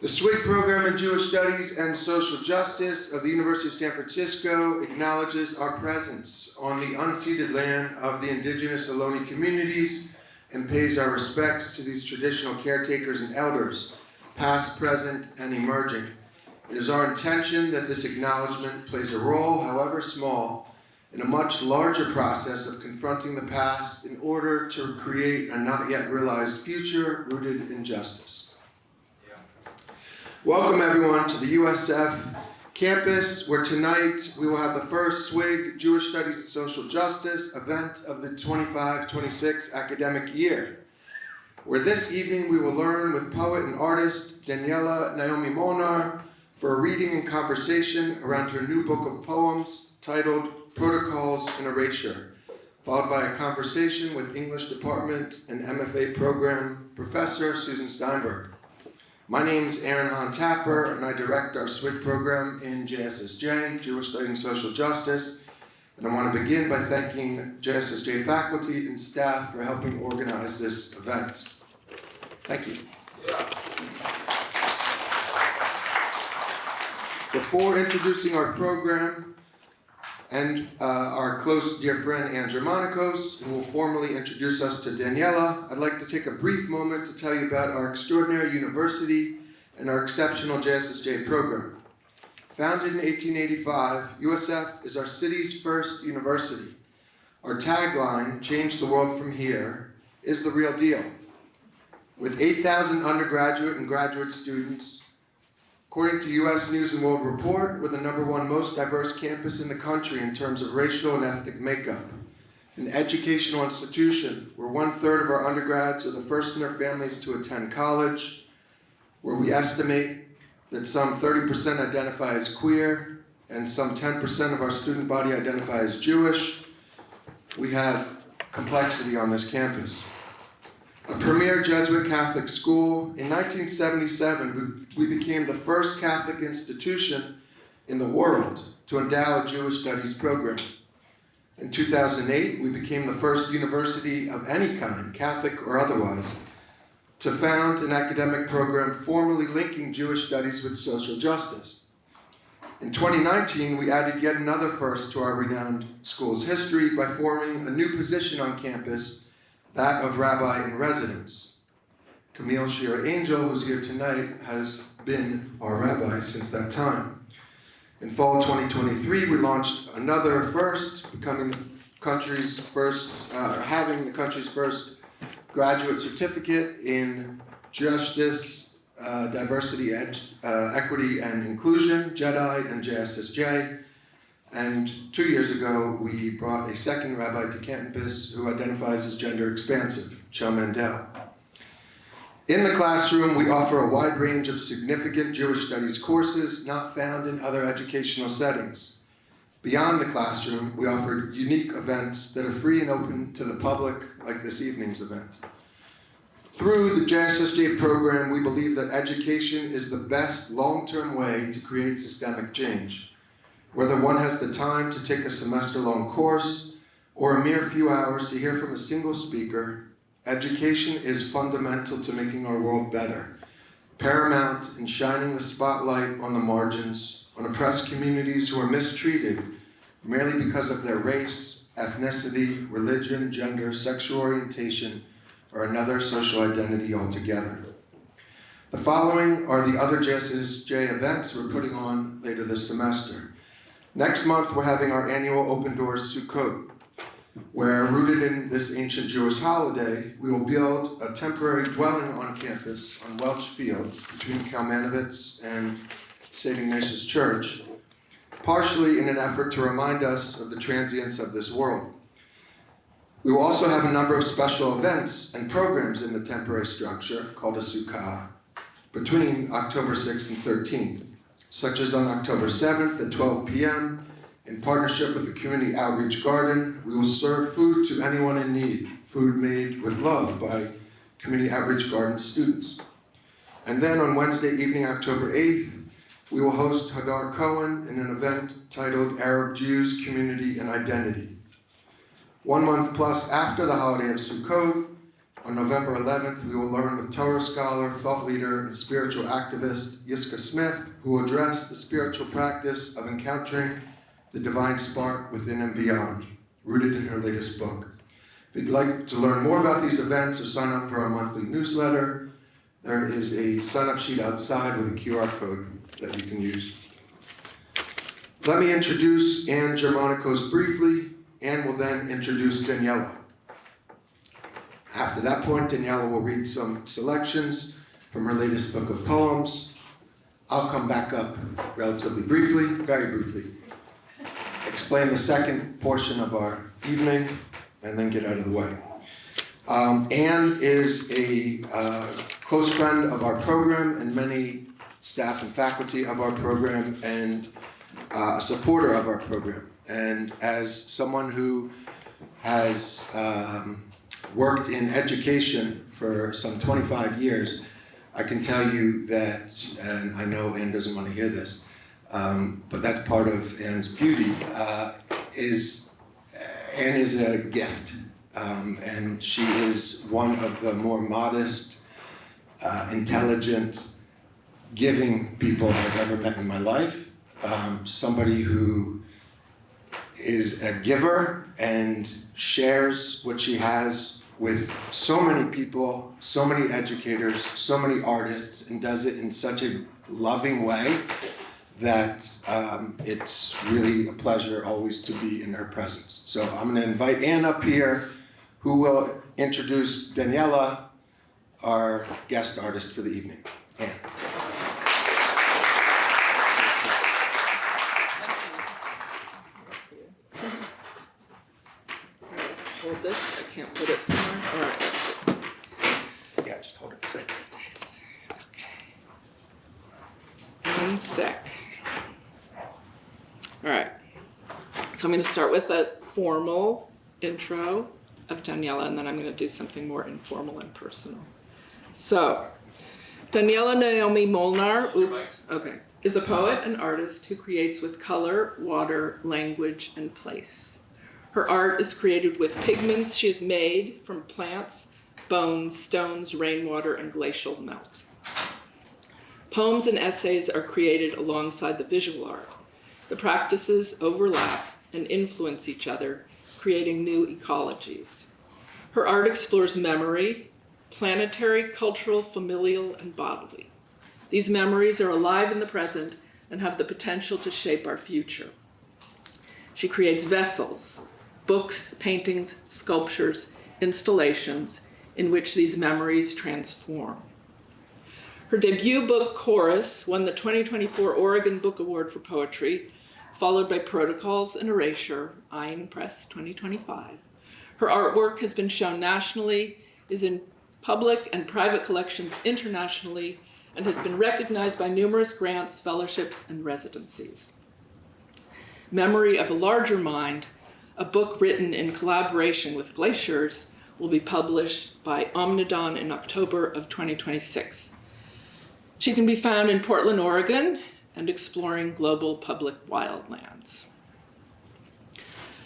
The SWIG program in Jewish Studies and Social Justice of the University of San Francisco acknowledges our presence on the unceded land of the indigenous Ohlone communities and pays our respects to these traditional caretakers and elders, past, present, and emerging. It is our intention that this acknowledgement plays a role, however small, in a much larger process of confronting the past in order to create a not yet realized future rooted in justice. Welcome everyone to the USF campus, where tonight we will have the first SWIG Jewish Studies and Social Justice event of the 25-26 academic year, where this evening we will learn with poet and artist Daniela Naomi Molnar for a reading and conversation around her new book of poems titled Protocols in Erasure, followed by a conversation with English Department and MFA program professor Susan Steinberg. My name is Aaron Hahn Tapper, and I direct our SWIG program in JSSJ, Jewish Studies and Social Justice. And I want to begin by thanking JSSJ faculty and staff for helping organize this event. Thank you. Before introducing our program and our close dear friend Ann Germanicos, who will formally introduce us to Daniela, I'd like to take a brief moment to tell you about our extraordinary university and our exceptional JSSJ program. Founded in 1885, USF is our city's first university. Our tagline, "Change the world from here," is the real deal. With 8,000 undergraduate and graduate students, according to U.S. News & World Report, we're the #1 most diverse campus in the country in terms of racial and ethnic makeup. An educational institution where 1/3 of our undergrads are the first in their families to attend college, where we estimate that some 30% identify as queer and some 10% of our student body identify as Jewish. We have complexity on this campus. A premier Jesuit Catholic school, in 1977, we became the first Catholic institution in the world to endow a Jewish studies program. In 2008, we became the first university of any kind, Catholic or otherwise, to found an academic program formally linking Jewish studies with social justice. In 2019, we added yet another first to our renowned school's history by forming a new position on campus, that of Rabbi in Residence. Camille Shira Angel, who's here tonight, has been our rabbi since that time. In fall 2023, we launched another first, becoming the country's first, having the country's first graduate certificate in Justice, Diversity, Equity, and Inclusion, JEDI and JSSJ. And 2 years ago, we brought a second rabbi to campus who identifies as gender expansive, Chel Mendel. In the classroom, we offer a wide range of significant Jewish studies courses not found in other educational settings. Beyond the classroom, we offer unique events that are free and open to the public, like this evening's event. Through the JSSJ program, we believe that education is the best long-term way to create systemic change. Whether one has the time to take a semester-long course or a mere few hours to hear from a single speaker, education is fundamental to making our world better, paramount in shining the spotlight on the margins, on oppressed communities who are mistreated merely because of their race, ethnicity, religion, gender, sexual orientation, or another social identity altogether. The following are the other JSSJ events we're putting on later this semester. Next month, we're having our annual Open Doors Sukkot, where, rooted in this ancient Jewish holiday, we will build a temporary dwelling on campus on Welch Field between Kalmanovitz and St. Ignatius Church, partially in an effort to remind us of the transience of this world. We will also have a number of special events and programs in the temporary structure, called a Sukkah, between October 6th and 13th. Such as on October 7th at 12 p.m., in partnership with the Community Outreach Garden, we will serve food to anyone in need, food made with love by Community Outreach Garden students. And then on Wednesday evening, October 8th, we will host Hagar Cohen in an event titled Arab Jews, Community and Identity. 1 month plus after the holiday of Sukkot, On November 11th, we will learn with Torah scholar, thought leader, and spiritual activist Yiska Smith, who will address the spiritual practice of encountering the divine spark within and beyond, rooted in her latest book. If you'd like to learn more about these events or sign up for our monthly newsletter, there is a sign-up sheet outside with a QR code that you can use. Let me introduce Anne Germanicos briefly. Anne will then introduce Daniela. After that point, Daniela will read some selections from her latest book of poems. I'll come back up relatively briefly, very briefly, explain the second portion of our evening, and then get out of the way. Anne is a close friend of our program and many staff and faculty of our program, and a supporter of our program. And as someone who has worked in education for some 25 years, I can tell you that, and I know Anne doesn't want to hear this, but that's part of Anne's beauty, Anne is a gift. And she is one of the more modest, intelligent, giving people I've ever met in my life. Somebody who is a giver and shares what she has with so many people, so many educators, so many artists, and does it in such a loving way that it's really a pleasure always to be in her presence. So I'm going to invite Anne up here, who will introduce Daniela, our guest artist for the evening. Anne. Hold this. I can't put it somewhere. All right. That's it. Yeah, just hold it. That's nice. Okay. 1 sec. All right. So I'm going to start with a formal intro of Daniela, and then I'm going to do something more informal and personal. So, Daniela Naomi Molnar, is a poet and artist who creates with color, water, language, and place. Her art is created with pigments she has made from plants, bones, stones, rainwater, and glacial melt. Poems and essays are created alongside the visual art. The practices overlap and influence each other, creating new ecologies. Her art explores memory, planetary, cultural, familial, and bodily. These memories are alive in the present and have the potential to shape our future. She creates vessels, books, paintings, sculptures, installations in which these memories transform. Her debut book, Chorus, won the 2024 Oregon Book Award for Poetry, followed by Protocols and Erasure, Iron Press 2025. Her artwork has been shown nationally, is in public and private collections internationally, and has been recognized by numerous grants, fellowships, and residencies. Memory of a Larger Mind, a book written in collaboration with Glaciers, will be published by Omnidon in October of 2026. She can be found in Portland, Oregon, and exploring global public wildlands.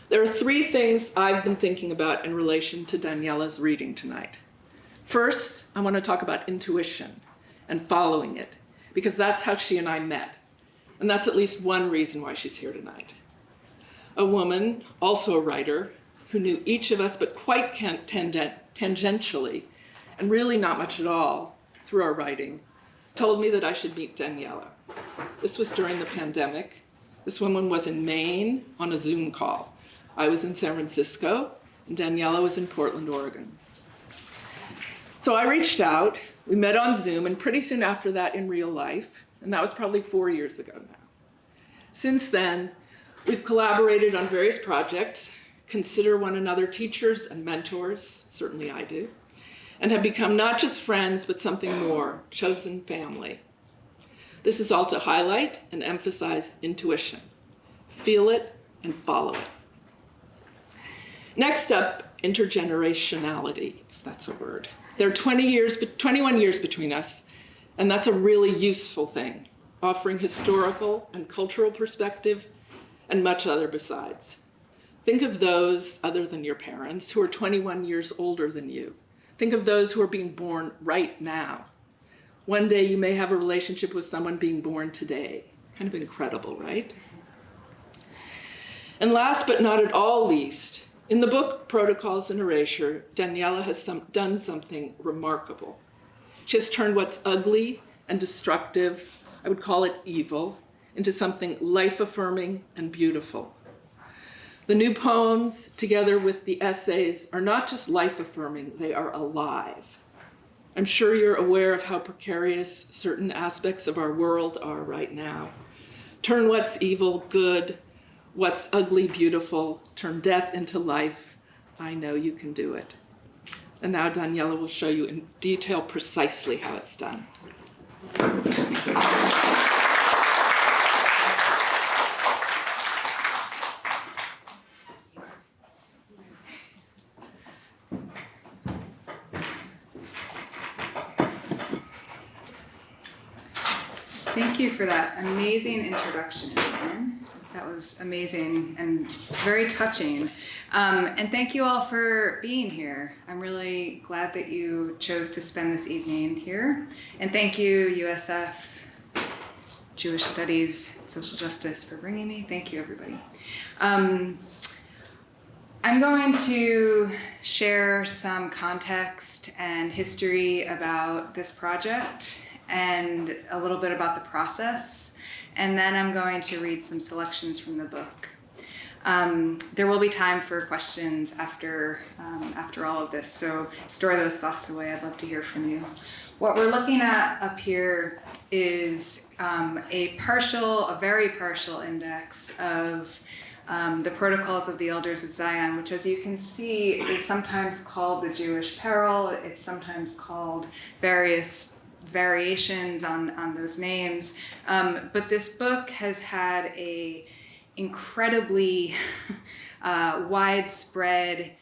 There are 3 things I've been thinking about in relation to Daniela's reading tonight. First, I want to talk about intuition and following it, because that's how she and I met. And that's at least one reason why she's here tonight. A woman, also a writer, who knew each of us but quite tangentially, and really not much at all, through our writing, told me that I should meet Daniela. This was during the pandemic. This woman was in Maine on a Zoom call. I was in San Francisco, and Daniela was in Portland, Oregon. So I reached out, we met on Zoom, and pretty soon after that in real life, and that was probably 4 years ago now. Since then, we've collaborated on various projects, consider one another teachers and mentors, certainly I do, and have become not just friends, but something more, chosen family. This is all to highlight and emphasize intuition. Feel it and follow it. Next up, intergenerationality, if that's a word. There are 21 years between us, and that's a really useful thing, offering historical and cultural perspective and much other besides. Think of those other than your parents who are 21 years older than you. Think of those who are being born right now. One day you may have a relationship with someone being born today. Kind of incredible, right? And last but not at all least, in the book Protocols in Erasure, Daniela has done something remarkable. She has turned what's ugly and destructive, I would call it evil, into something life-affirming and beautiful. The new poems, together with the essays, are not just life-affirming, they are alive. I'm sure you're aware of how precarious certain aspects of our world are right now. Turn what's evil good, what's ugly beautiful, turn death into life. I know you can do it. And now Daniela will show you in detail precisely how it's done. Thank you for that amazing introduction, Anne. That was amazing and very touching. And thank you all for being here. I'm really glad that you chose to spend this evening here. And thank you, USF, Jewish Studies, Social Justice, for bringing me. Thank you, everybody. I'm going to share some context and history about this project and a little bit about the process, and then I'm going to read some selections from the book. There will be time for questions after all of this, so store those thoughts away. I'd love to hear from you. What we're looking at up here is a very partial index of the Protocols of the Elders of Zion, which, as you can see, is sometimes called the Jewish Peril. It's sometimes called various variations on those names. But this book has had a incredibly widespread,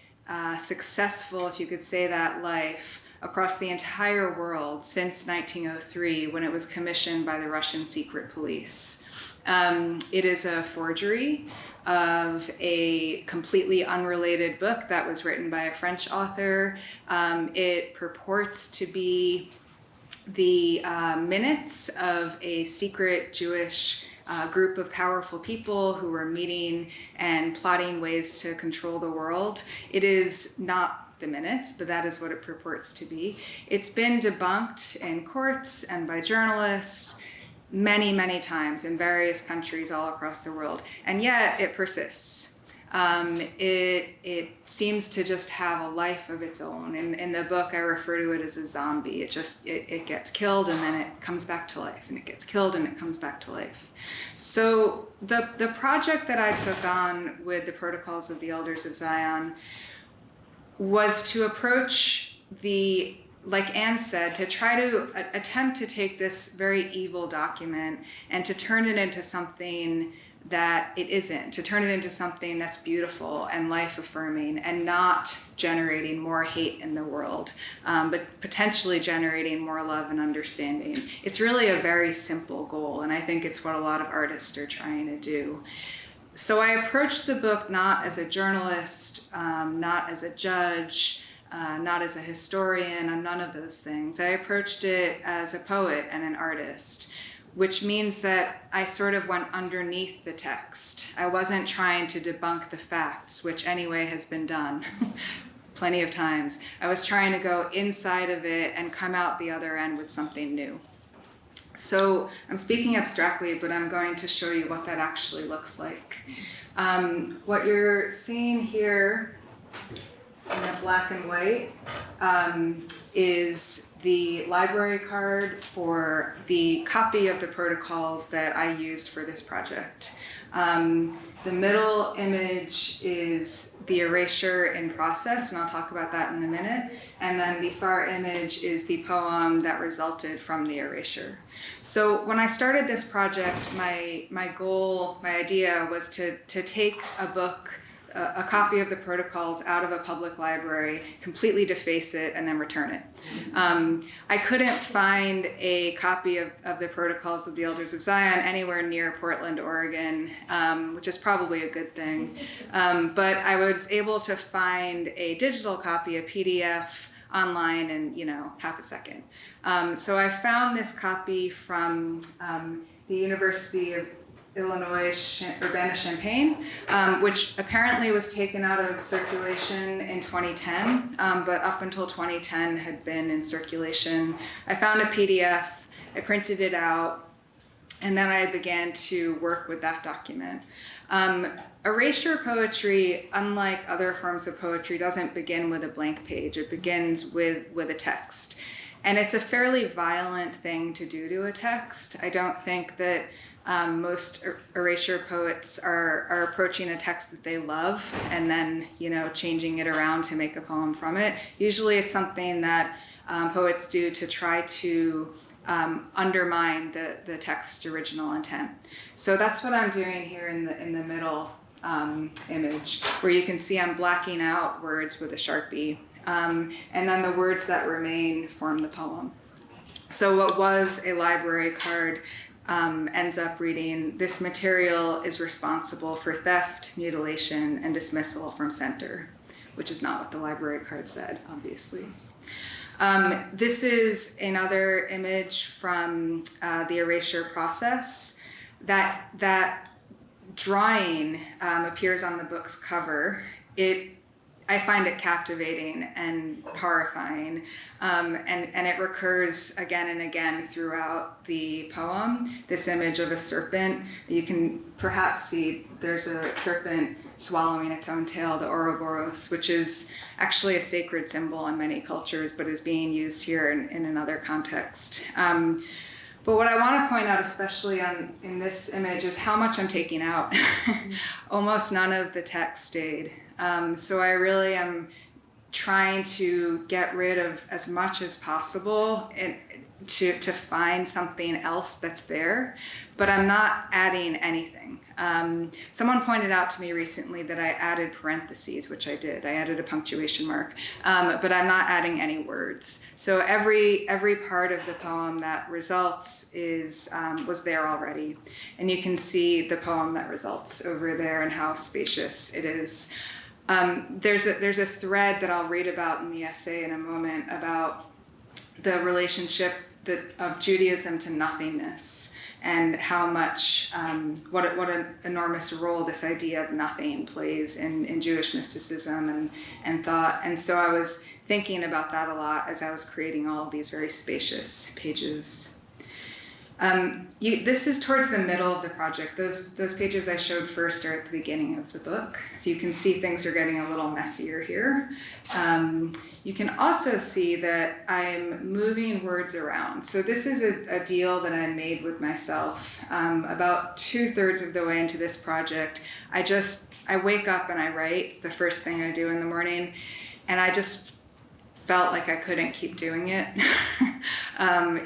successful, if you could say that, life across the entire world since 1903, when it was commissioned by the Russian secret police. It is a forgery of a completely unrelated book that was written by a French author. It purports to be the minutes of a secret Jewish group of powerful people who were meeting and plotting ways to control the world. It is not the minutes, but that is what it purports to be. It's been debunked in courts and by journalists many, many times in various countries all across the world, and yet it persists. It seems to just have a life of its own. In the book, I refer to it as a zombie. It gets killed and then it comes back to life, and it gets killed and it comes back to life. So the project that I took on with the Protocols of the Elders of Zion was to approach like Anne said, to try to attempt to take this very evil document and to turn it into something that it isn't, to turn it into something that's beautiful and life-affirming and not generating more hate in the world, but potentially generating more love and understanding. It's really a very simple goal, and I think it's what a lot of artists are trying to do. So I approached the book not as a journalist, not as a judge, not as a historian. I'm none of those things. I approached it as a poet and an artist, which means that I sort of went underneath the text. I wasn't trying to debunk the facts, which anyway has been done plenty of times. I was trying to go inside of it and come out the other end with something new. So I'm speaking abstractly, but I'm going to show you what that actually looks like. What you're seeing here in the black and white is the library card for the copy of the protocols that I used for this project. The middle image is the erasure in process, and I'll talk about that in a minute. And then the far image is the poem that resulted from the erasure. So when I started this project, my goal, my idea was to take a book, a copy of the protocols out of a public library, completely deface it, and then return it. I couldn't find a copy of the Protocols of the Elders of Zion anywhere near Portland, Oregon, which is probably a good thing. But I was able to find a digital copy, a PDF, online in, half a second. So I found this copy from the University of Illinois Urbana-Champaign, which apparently was taken out of circulation in 2010, but up until 2010 had been in circulation. I found a PDF, I printed it out, and then I began to work with that document. Erasure poetry, unlike other forms of poetry, doesn't begin with a blank page. It begins with a text. And it's a fairly violent thing to do to a text. I don't think that most erasure poets are approaching a text that they love and then, changing it around to make a poem from it. Usually it's something that poets do to try to undermine the text's original intent. So that's what I'm doing here in the middle image, where you can see I'm blacking out words with a Sharpie. And then the words that remain form the poem. So what was a library card ends up reading, "This material is responsible for theft, mutilation, and dismissal from center," which is not what the library card said, obviously. This is another image from the erasure process. That drawing appears on the book's cover. I find it captivating and horrifying, and it recurs again and again throughout the poem. This image of a serpent. You can perhaps see there's a serpent swallowing its own tail, the Ouroboros, which is actually a sacred symbol in many cultures, but is being used here in another context. But what I want to point out, especially in this image, is how much I'm taking out. Almost none of the text stayed. So I really am trying to get rid of as much as possible and to find something else that's there, but I'm not adding anything. Someone pointed out to me recently that I added parentheses, which I did. I added a punctuation mark, but I'm not adding any words. So every part of the poem that results was there already, and you can see the poem that results over there and how spacious it is. There's a thread that I'll read about in the essay in a moment about the relationship of Judaism to nothingness, and how much, what an enormous role this idea of nothing plays in Jewish mysticism and thought. And so I was thinking about that a lot as I was creating all of these very spacious pages. This is towards the middle of the project. Those pages I showed first are at the beginning of the book. So you can see things are getting a little messier here. You can also see that I'm moving words around. So this is a deal that I made with myself. About 2/3 of the way into this project, I wake up and I write. It's the first thing I do in the morning. And I just felt like I couldn't keep doing it.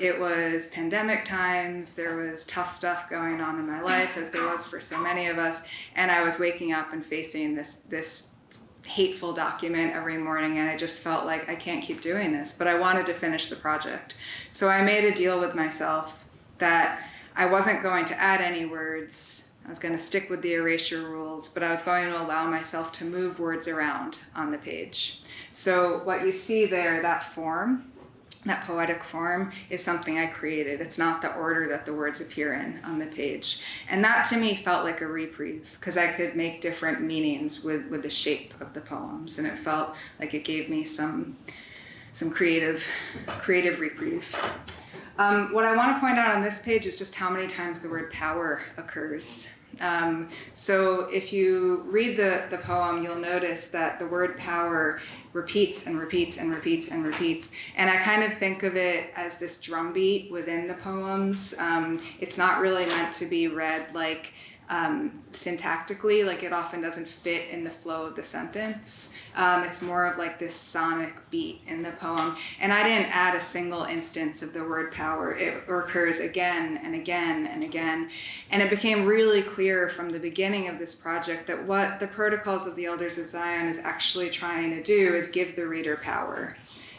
It was pandemic times, there was tough stuff going on in my life, as there was for so many of us, and I was waking up and facing this hateful document every morning, and I just felt like I can't keep doing this, but I wanted to finish the project. So I made a deal with myself that I wasn't going to add any words. I was going to stick with the erasure rules, but I was going to allow myself to move words around on the page. So what you see there, that form, that poetic form, is something I created. It's not the order that the words appear in on the page. And that to me felt like a reprieve, because I could make different meanings with the shape of the poems, and it felt like it gave me some creative reprieve. What I want to point out on this page is just how many times the word power occurs. So if you read the poem, you'll notice that the word power repeats and repeats and repeats and repeats. And I kind of think of it as this drumbeat within the poems. It's not really meant to be read like syntactically, like it often doesn't fit in the flow of the sentence. It's more of like this sonic beat in the poem. And I didn't add a single instance of the word power. It recurs again and again and again. And it became really clear from the beginning of this project that what the Protocols of the Elders of Zion is actually trying to do is give the reader power.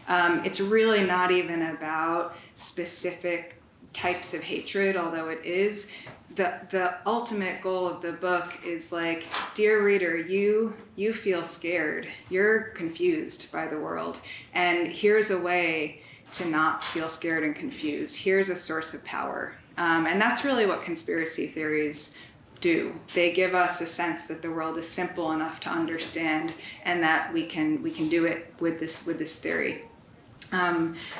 It's really not even about specific types of hatred, although it is. the ultimate goal of the book is like, dear reader, you feel scared, you're confused by the world, and here's a way to not feel scared and confused. Here's a source of power. And that's really what conspiracy theories do. They give us a sense that the world is simple enough to understand, and that we can do it with this theory.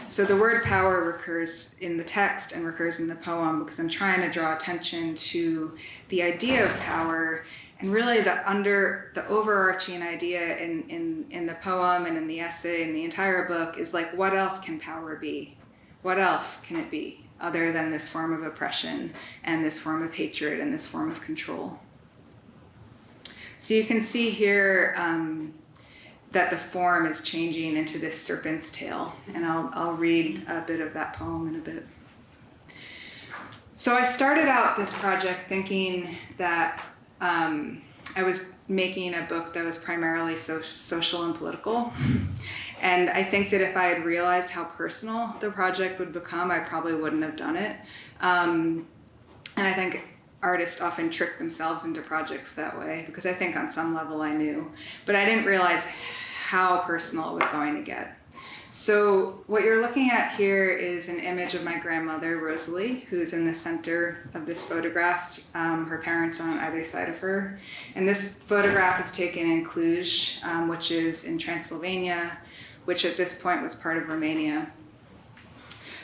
So the word power recurs in the text and recurs in the poem because I'm trying to draw attention to the idea of power, and really the overarching idea in the poem and in the essay and the entire book is like, what else can power be? What else can it be other than this form of oppression and this form of hatred and this form of control? So you can see here that the form is changing into this serpent's tail, and I'll read a bit of that poem in a bit. So I started out this project thinking that I was making a book that was primarily social and political. And I think that if I had realized how personal the project would become, I probably wouldn't have done it. And I think artists often trick themselves into projects that way, because I think on some level I knew. But I didn't realize how personal it was going to get. So what you're looking at here is an image of my grandmother, Rosalie, who's in the center of this photograph, her parents on either side of her. And this photograph is taken in Cluj, which is in Transylvania, which at this point was part of Romania.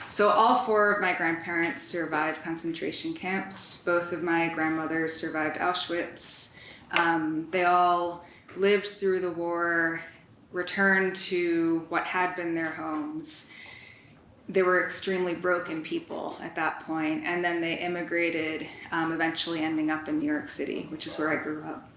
So all four of my grandparents survived concentration camps. Both of my grandmothers survived Auschwitz. They all lived through the war, returned to what had been their homes. They were extremely broken people at that point, and then they immigrated, eventually ending up in New York City, which is where I grew up.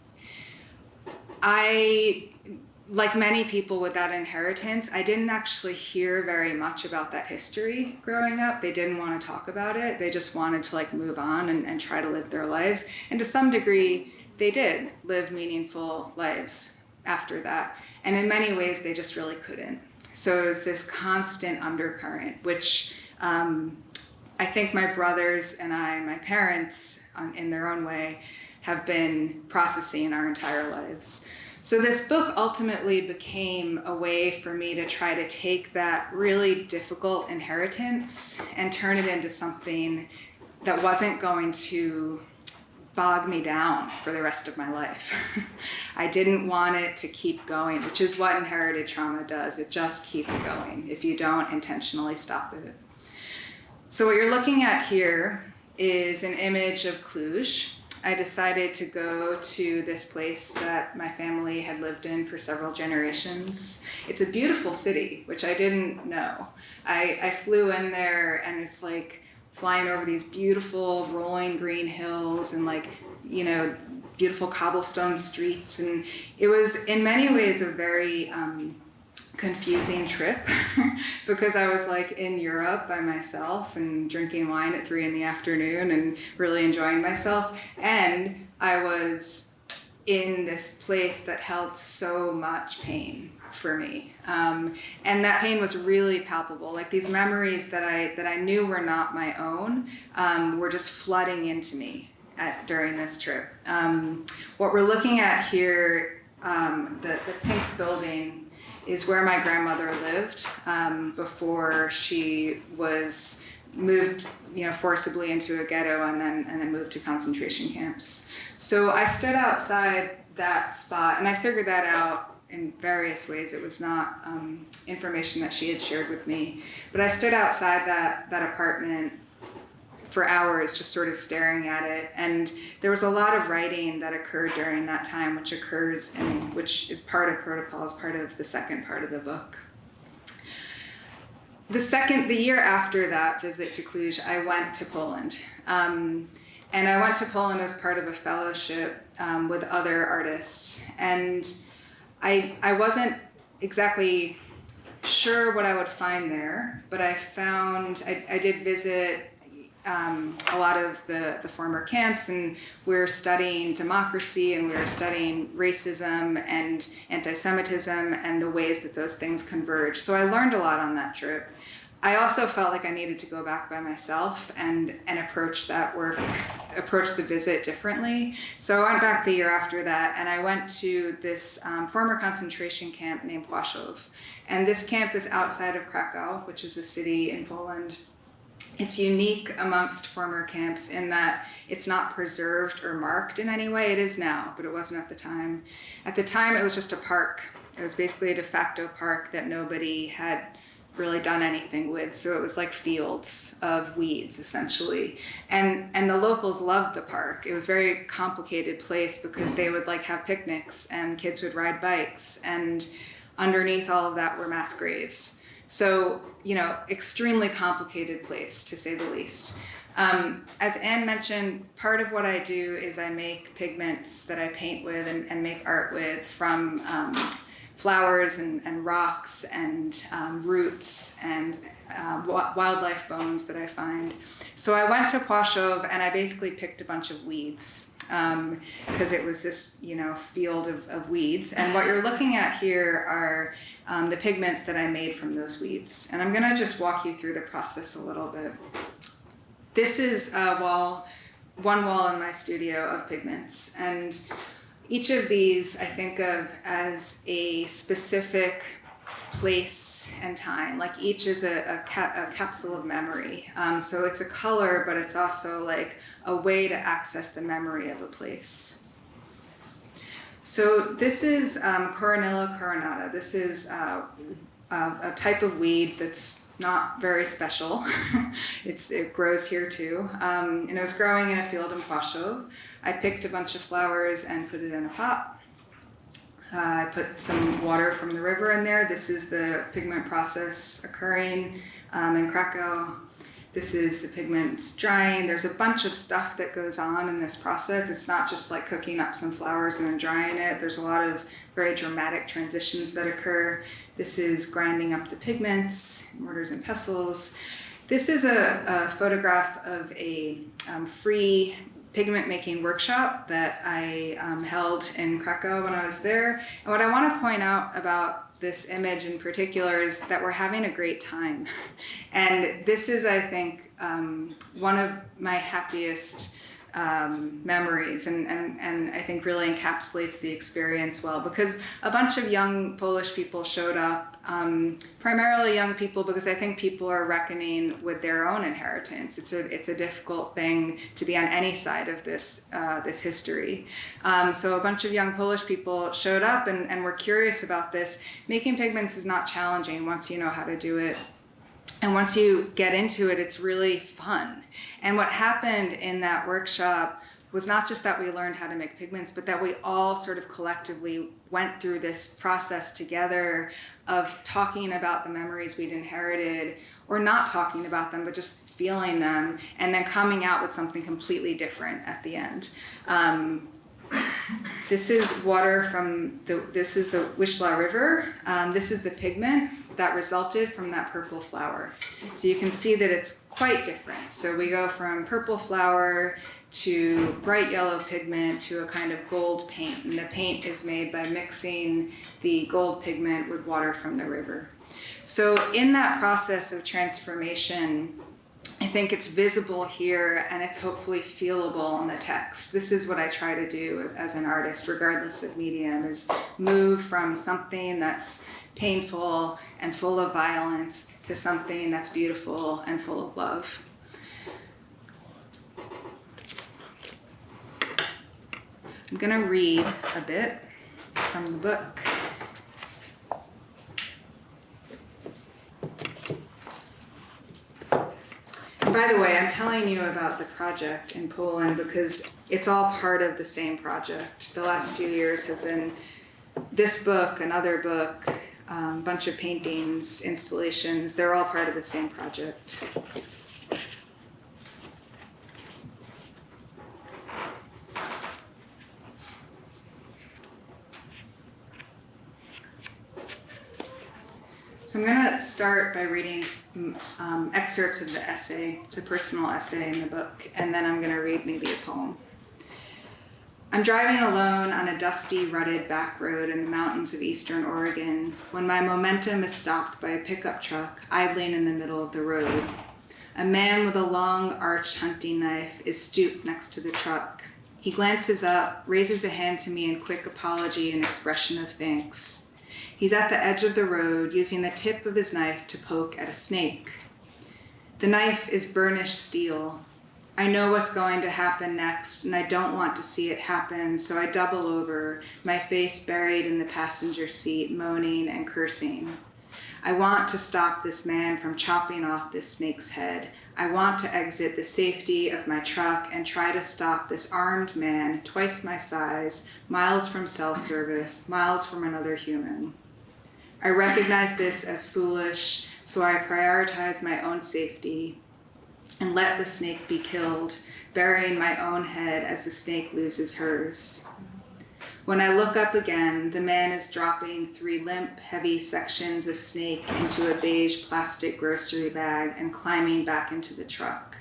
Like many people with that inheritance, I didn't actually hear very much about that history growing up. They didn't want to talk about it. They just wanted to like move on and try to live their lives. And to some degree, they did live meaningful lives after that. And in many ways, they just really couldn't. So it was this constant undercurrent, which I think my brothers and I, my parents, in their own way, have been processing our entire lives. So this book ultimately became a way for me to try to take that really difficult inheritance and turn it into something that wasn't going to bog me down for the rest of my life. I didn't want it to keep going, which is what inherited trauma does. It just keeps going if you don't intentionally stop it. So what you're looking at here is an image of Cluj. I decided to go to this place that my family had lived in for several generations. It's a beautiful city, which I didn't know. I flew in there, and it's like flying over these beautiful rolling green hills and like, you know, beautiful cobblestone streets. And it was in many ways a very confusing trip because I was like in Europe by myself and drinking wine at 3 p.m. and really enjoying myself. And I was in this place that held so much pain for me. And that pain was really palpable. Like these memories that I knew were not my own were just flooding into me during this trip. What we're looking at here, the pink building, is where my grandmother lived before she was moved, forcibly into a ghetto and then moved to concentration camps. So I stood outside that spot, and I figured that out in various ways. It was not information that she had shared with me, but I stood outside that apartment for hours just sort of staring at it. And there was a lot of writing that occurred during that time, which is part of protocol, is part of the second part of the book. The year after that visit to Cluj, I went to Poland. And I went to Poland as part of a fellowship with other artists. And I wasn't exactly sure what I would find there, but I did visit a lot of the former camps, and we were studying democracy, and we were studying racism and anti-Semitism and the ways that those things converge. So I learned a lot on that trip. I also felt like I needed to go back by myself and approach the visit differently. So I went back the year after that, and I went to this former concentration camp named Płaszów. And this camp is outside of Krakow, which is a city in Poland. It's unique amongst former camps in that it's not preserved or marked in any way. It is now, but it wasn't at the time. At the time, it was just a park. It was basically a de facto park that nobody had really done anything with. So it was like fields of weeds, essentially. And the locals loved the park. It was a very complicated place because they would like have picnics and kids would ride bikes. And underneath all of that were mass graves. So, extremely complicated place, to say the least. As Anne mentioned, part of what I do is I make pigments that I paint with and make art with from flowers and rocks and roots and wildlife bones that I find. So I went to Płaszów and I basically picked a bunch of weeds because it was this, field of weeds. And what you're looking at here are the pigments that I made from those weeds. And I'm going to just walk you through the process a little bit. This is one wall in my studio of pigments. And each of these I think of as a specific place and time. Like each is a capsule of memory. So it's a color, but it's also like a way to access the memory of a place. So this is Coronilla coronata. This is a type of weed that's not very special. It grows here too. And it was growing in a field in Płaszów. I picked a bunch of flowers and put it in a pot. I put some water from the river in there. This is the pigment process occurring in Krakow. This is the pigment drying. There's a bunch of stuff that goes on in this process. It's not just like cooking up some flowers and then drying it. There's a lot of very dramatic transitions that occur. This is grinding up the pigments, mortars and pestles. This is a photograph of a free pigment making workshop that I held in Krakow when I was there. And what I want to point out about this image in particular is that we're having a great time. And this is, I think, one of my happiest memories and I think really encapsulates the experience well, because a bunch of young Polish people showed up, primarily young people, because I think people are reckoning with their own inheritance. It's a difficult thing to be on any side of this history. So a bunch of young Polish people showed up and were curious about this. Making pigments is not challenging once you know how to do it. And once you get into it, it's really fun. And what happened in that workshop was not just that we learned how to make pigments, but that we all sort of collectively went through this process together of talking about the memories we'd inherited, or not talking about them, but just feeling them, and then coming out with something completely different at the end. This is water from this is the Wisła River. This is the pigment that resulted from that purple flower. So you can see that it's quite different. So we go from purple flower to bright yellow pigment to a kind of gold paint. And the paint is made by mixing the gold pigment with water from the river. So in that process of transformation, I think it's visible here and it's hopefully feelable in the text. This is what I try to do as an artist, regardless of medium, is move from something that's painful and full of violence to something that's beautiful and full of love. I'm going to read a bit from the book. And by the way, I'm telling you about the project in Poland because it's all part of the same project. The last few years have been this book, another book, a bunch of paintings, installations. They're all part of the same project. So I'm going to start by reading excerpts of the essay. It's a personal essay in the book, and then I'm going to read maybe a poem. I'm driving alone on a dusty, rutted back road in the mountains of eastern Oregon when my momentum is stopped by a pickup truck idling in the middle of the road. A man with a long, arched hunting knife is stooped next to the truck. He glances up, raises a hand to me in quick apology and expression of thanks. He's at the edge of the road, using the tip of his knife to poke at a snake. The knife is burnished steel. I know what's going to happen next, and I don't want to see it happen, so I double over, my face buried in the passenger seat, moaning and cursing. I want to stop this man from chopping off this snake's head. I want to exit the safety of my truck and try to stop this armed man, twice my size, miles from self-service, miles from another human. I recognize this as foolish, so I prioritize my own safety and let the snake be killed, burying my own head as the snake loses hers. When I look up again, the man is dropping 3 limp, heavy sections of snake into a beige plastic grocery bag and climbing back into the truck.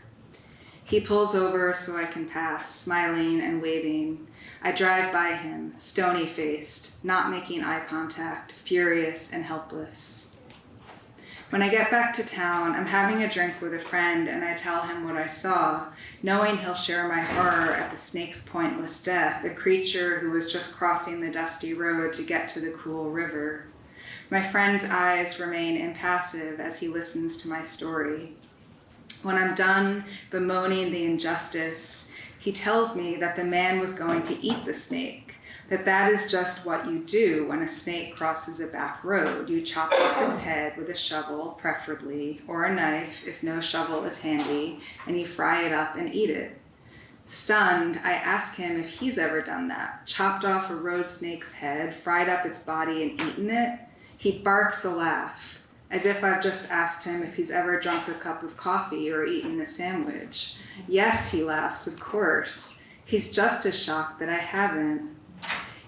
He pulls over so I can pass, smiling and waving. I drive by him, stony-faced, not making eye contact, furious and helpless. When I get back to town, I'm having a drink with a friend and I tell him what I saw, knowing he'll share my horror at the snake's pointless death, a creature who was just crossing the dusty road to get to the cool river. My friend's eyes remain impassive as he listens to my story. When I'm done bemoaning the injustice, he tells me that the man was going to eat the snake, that is just what you do when a snake crosses a back road. You chop off its head with a shovel, preferably, or a knife if no shovel is handy, and you fry it up and eat it. Stunned, I ask him if he's ever done that, chopped off a road snake's head, fried up its body and eaten it. He barks a laugh, as if I've just asked him if he's ever drunk a cup of coffee or eaten a sandwich. Yes, he laughs, of course. He's just as shocked that I haven't.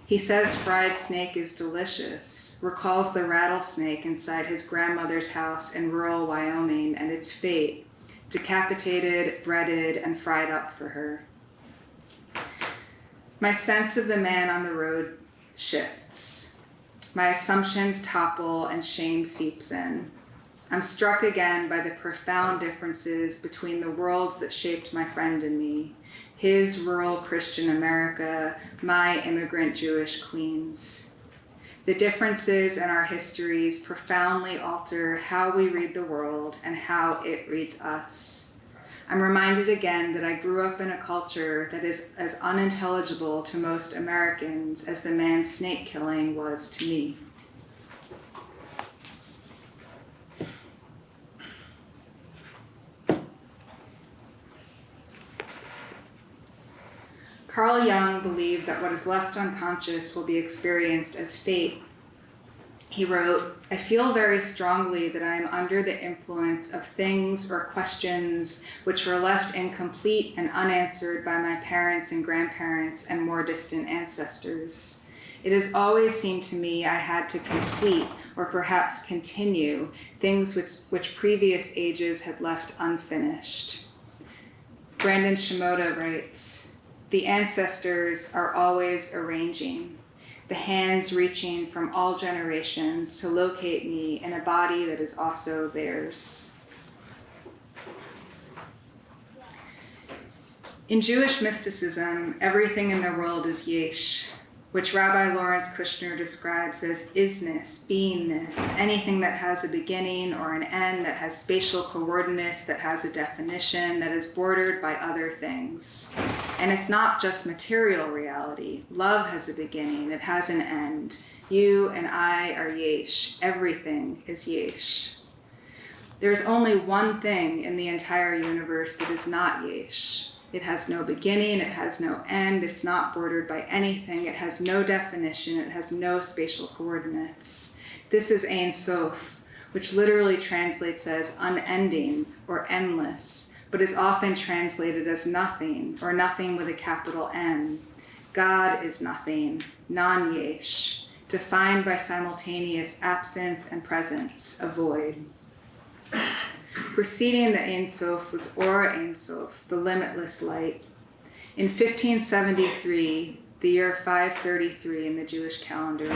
He says fried snake is delicious, recalls the rattlesnake inside his grandmother's house in rural Wyoming and its fate, decapitated, breaded, and fried up for her. My sense of the man on the road shifts. My assumptions topple and shame seeps in. I'm struck again by the profound differences between the worlds that shaped my friend and me. His rural Christian America, my immigrant Jewish Queens. The differences in our histories profoundly alter how we read the world and how it reads us. I'm reminded again that I grew up in a culture that is as unintelligible to most Americans as the man's snake killing was to me. Carl Jung believed that what is left unconscious will be experienced as fate. He wrote, "I feel very strongly that I am under the influence of things or questions which were left incomplete and unanswered by my parents and grandparents and more distant ancestors. It has always seemed to me I had to complete or perhaps continue things which previous ages had left unfinished." Brandon Shimoda writes, "The ancestors are always arranging, the hands reaching from all generations to locate me in a body that is also theirs." In Jewish mysticism, everything in the world is yesh, which Rabbi Lawrence Kushner describes as isness, beingness, anything that has a beginning or an end, that has spatial coordinates, that has a definition, that is bordered by other things. And it's not just material reality. Love has a beginning, it has an end. You and I are yesh. Everything is yesh. There's only one thing in the entire universe that is not yesh. It has no beginning, it has no end, it's not bordered by anything, it has no definition, it has no spatial coordinates. This is Ein Sof, which literally translates as unending or endless, but is often translated as nothing or nothing with a capital N. God is nothing, non-yesh, defined by simultaneous absence and presence, a void. Preceding the Ein Sof was Or Ein Sof, the limitless light. In 1573, the year 533 in the Jewish calendar,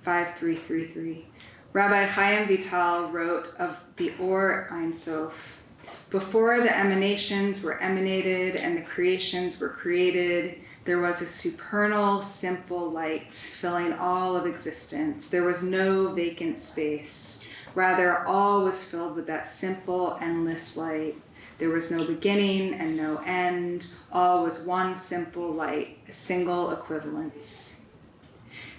5333. Rabbi Chaim Vital wrote of the Or Ein Sof. Before the emanations were emanated and the creations were created, there was a supernal, simple light filling all of existence. There was no vacant space. Rather, all was filled with that simple, endless light. There was no beginning and no end. All was one simple light, a single equivalence.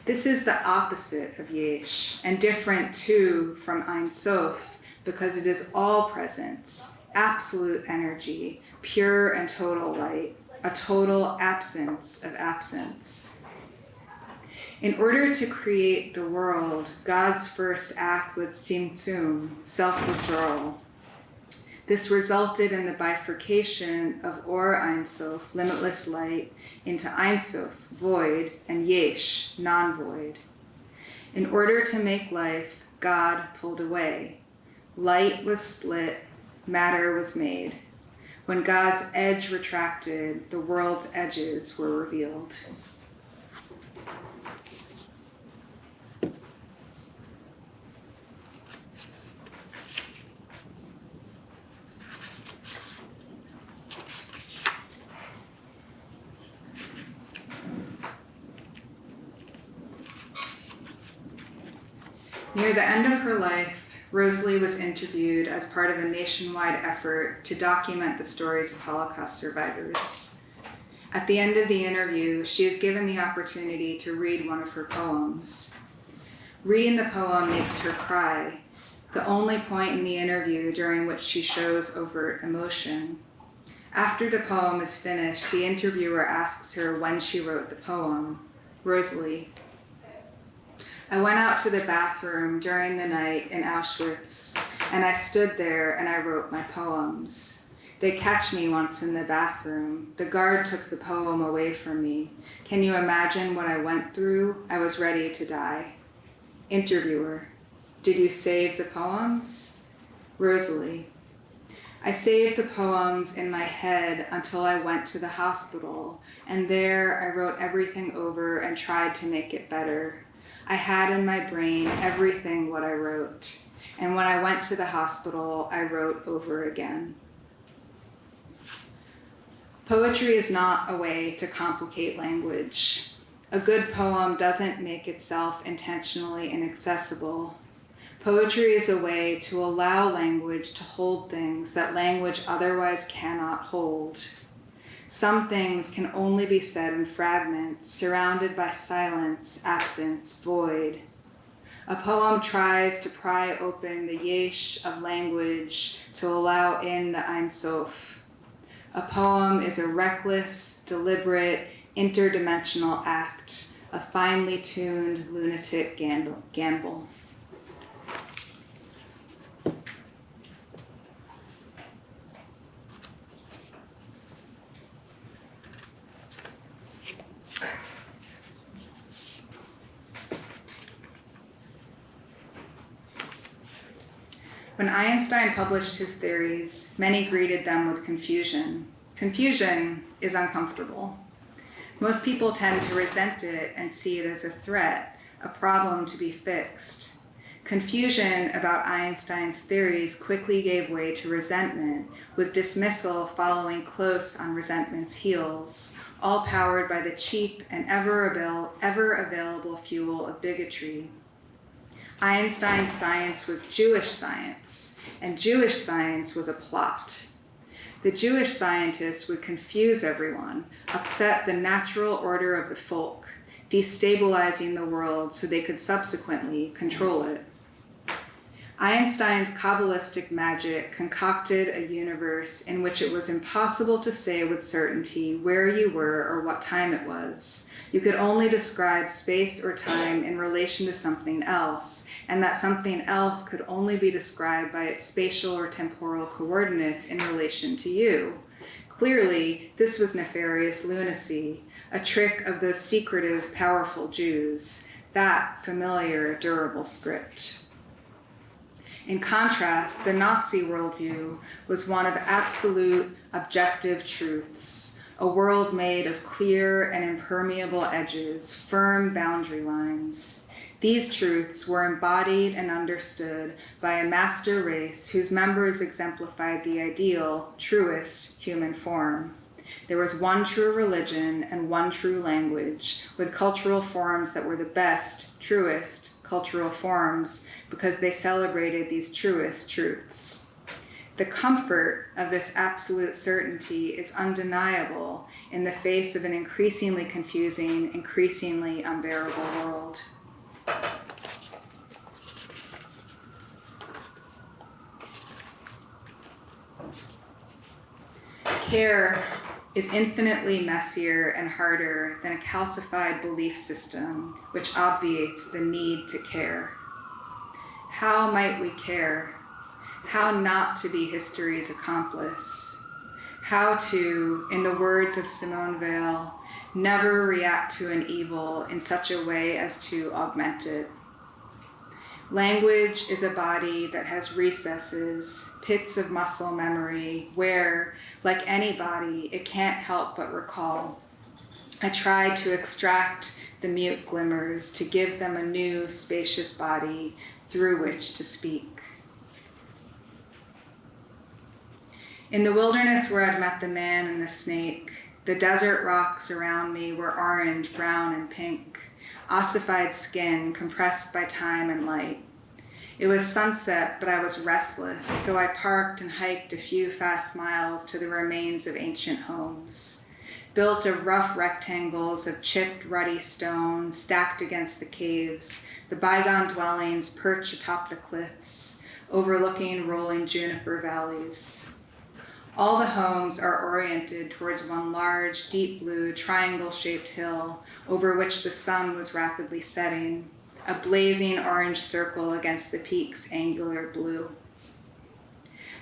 This is the opposite of Yesh, and different too from Ein Sof, because it is all presence, absolute energy, pure and total light, a total absence of absence. In order to create the world, God's first act was tzimtzum, self-withdrawal. This resulted in the bifurcation of Or Ein Sof, limitless light, into Ein Sof, void, and Yesh, non-void. In order to make life, God pulled away. Light was split, matter was made. When God's edge retracted, the world's edges were revealed. Near the end of her life, Rosalie was interviewed as part of a nationwide effort to document the stories of Holocaust survivors. At the end of the interview, she is given the opportunity to read one of her poems. Reading the poem makes her cry, the only point in the interview during which she shows overt emotion. After the poem is finished, the interviewer asks her when she wrote the poem. Rosalie: I went out to the bathroom during the night in Auschwitz, and I stood there and I wrote my poems. They catch me once in the bathroom. The guard took the poem away from me. Can you imagine what I went through? I was ready to die. Interviewer: Did you save the poems? Rosalie: I saved the poems in my head until I went to the hospital, and there I wrote everything over and tried to make it better. I had in my brain everything what I wrote, and when I went to the hospital, I wrote over again. Poetry is not a way to complicate language. A good poem doesn't make itself intentionally inaccessible. Poetry is a way to allow language to hold things that language otherwise cannot hold. Some things can only be said in fragments, surrounded by silence, absence, void. A poem tries to pry open the yesh of language to allow in the Ein Sof. A poem is a reckless, deliberate, interdimensional act, a finely tuned lunatic gamble. When Einstein published his theories, many greeted them with confusion. Confusion is uncomfortable. Most people tend to resent it and see it as a threat, a problem to be fixed. Confusion about Einstein's theories quickly gave way to resentment, with dismissal following close on resentment's heels, all powered by the cheap and ever available fuel of bigotry. Einstein's science was Jewish science, and Jewish science was a plot. The Jewish scientists would confuse everyone, upset the natural order of the folk, destabilizing the world so they could subsequently control it. Einstein's Kabbalistic magic concocted a universe in which it was impossible to say with certainty where you were or what time it was. You could only describe space or time in relation to something else, and that something else could only be described by its spatial or temporal coordinates in relation to you. Clearly, this was nefarious lunacy, a trick of those secretive, powerful Jews, that familiar, durable script. In contrast, the Nazi worldview was one of absolute, objective truths, a world made of clear and impermeable edges, firm boundary lines. These truths were embodied and understood by a master race whose members exemplified the ideal, truest human form. There was one true religion and one true language, with cultural forms that were the best, truest cultural forms because they celebrated these truest truths. The comfort of this absolute certainty is undeniable in the face of an increasingly confusing, increasingly unbearable world. Care is infinitely messier and harder than a calcified belief system which obviates the need to care. How might we care? How not to be history's accomplice? How to, in the words of Simone Weil, never react to an evil in such a way as to augment it. Language is a body that has recesses, pits of muscle memory, where, like any body, it can't help but recall. I try to extract the mute glimmers, to give them a new, spacious body through which to speak. In the wilderness where I'd met the man and the snake, the desert rocks around me were orange, brown, and pink, ossified skin compressed by time and light. It was sunset, but I was restless, so I parked and hiked a few fast miles to the remains of ancient homes, built of rough rectangles of chipped, ruddy stone stacked against the caves. The bygone dwellings perch atop the cliffs, overlooking rolling juniper valleys. All the homes are oriented towards one large, deep blue, triangle-shaped hill over which the sun was rapidly setting, a blazing orange circle against the peak's angular blue.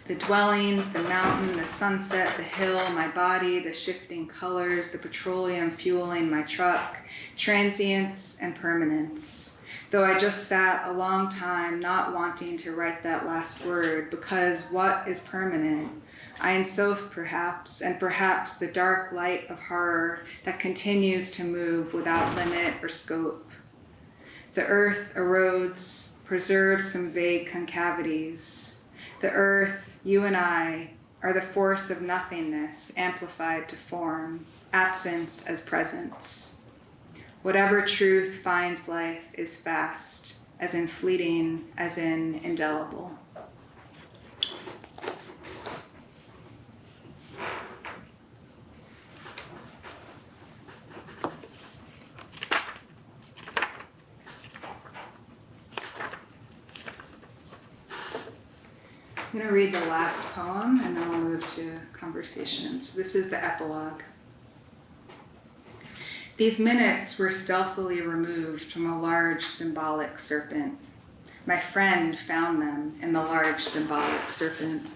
The dwellings, the mountain, the sunset, the hill, my body, the shifting colors, the petroleum fueling my truck, transience and permanence. Though I just sat a long time not wanting to write that last word, because what is permanent? Ein Sof perhaps, and perhaps the dark light of horror that continues to move without limit or scope. The earth erodes, preserves some vague concavities. The earth, you and I, are the force of nothingness amplified to form, absence as presence. Whatever truth finds life is fast, as in fleeting, as in indelible. I'm going to read the last poem and then we'll move to conversation. So this is the epilogue. These minutes were stealthily removed from a large symbolic serpent. My friend found them in the large symbolic serpent.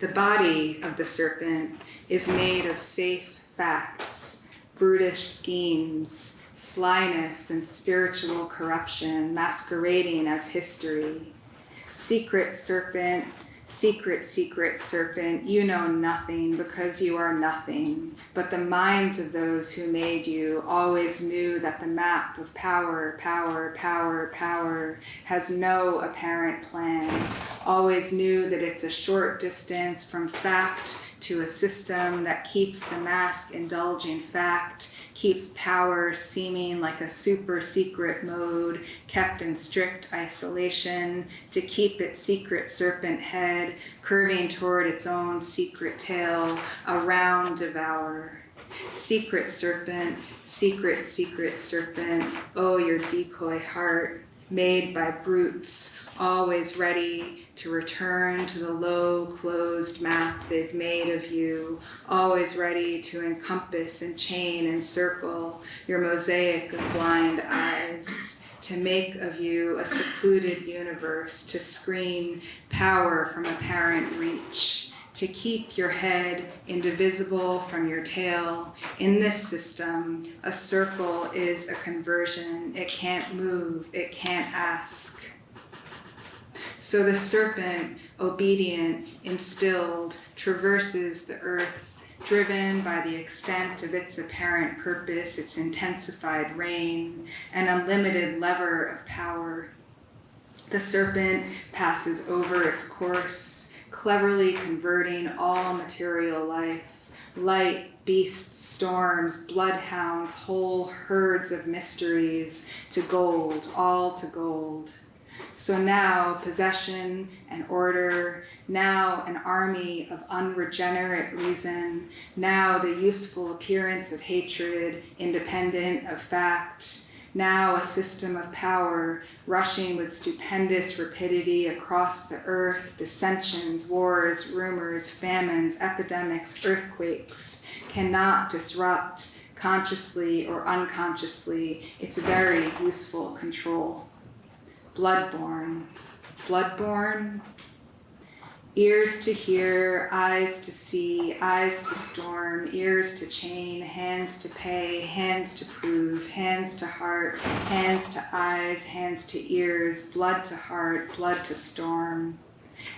The body of the serpent is made of safe facts, brutish schemes, slyness and spiritual corruption masquerading as history. Secret serpent, secret serpent, you know nothing because you are nothing, but the minds of those who made you always knew that the map of power has no apparent plan, always knew that it's a short distance from fact to a system that keeps the mask indulging fact, keeps power seeming like a super secret mode, kept in strict isolation, to keep its secret serpent head curving toward its own secret tail, a round devourer. Secret serpent, oh, your decoy heart, made by brutes, always ready to return to the low, closed map they've made of you, always ready to encompass and chain and circle your mosaic of blind eyes, to make of you a secluded universe, to screen power from apparent reach, to keep your head indivisible from your tail. In this system, a circle is a conversion. It can't move, it can't ask. So the serpent, obedient, instilled, traverses the earth, driven by the extent of its apparent purpose, its intensified reign, an unlimited lever of power. The serpent passes over its course, cleverly converting all material life, light, beasts, storms, bloodhounds, whole herds of mysteries, to gold, all to gold. So now possession and order, now an army of unregenerate reason, now the useful appearance of hatred, independent of fact, now a system of power rushing with stupendous rapidity across the earth, dissensions, wars, rumors, famines, epidemics, earthquakes, cannot disrupt consciously or unconsciously its very useful control. Bloodborne, bloodborne, ears to hear, eyes to see, eyes to storm, ears to chain, hands to pay, hands to prove, hands to heart, hands to eyes, hands to ears, blood to heart, blood to storm.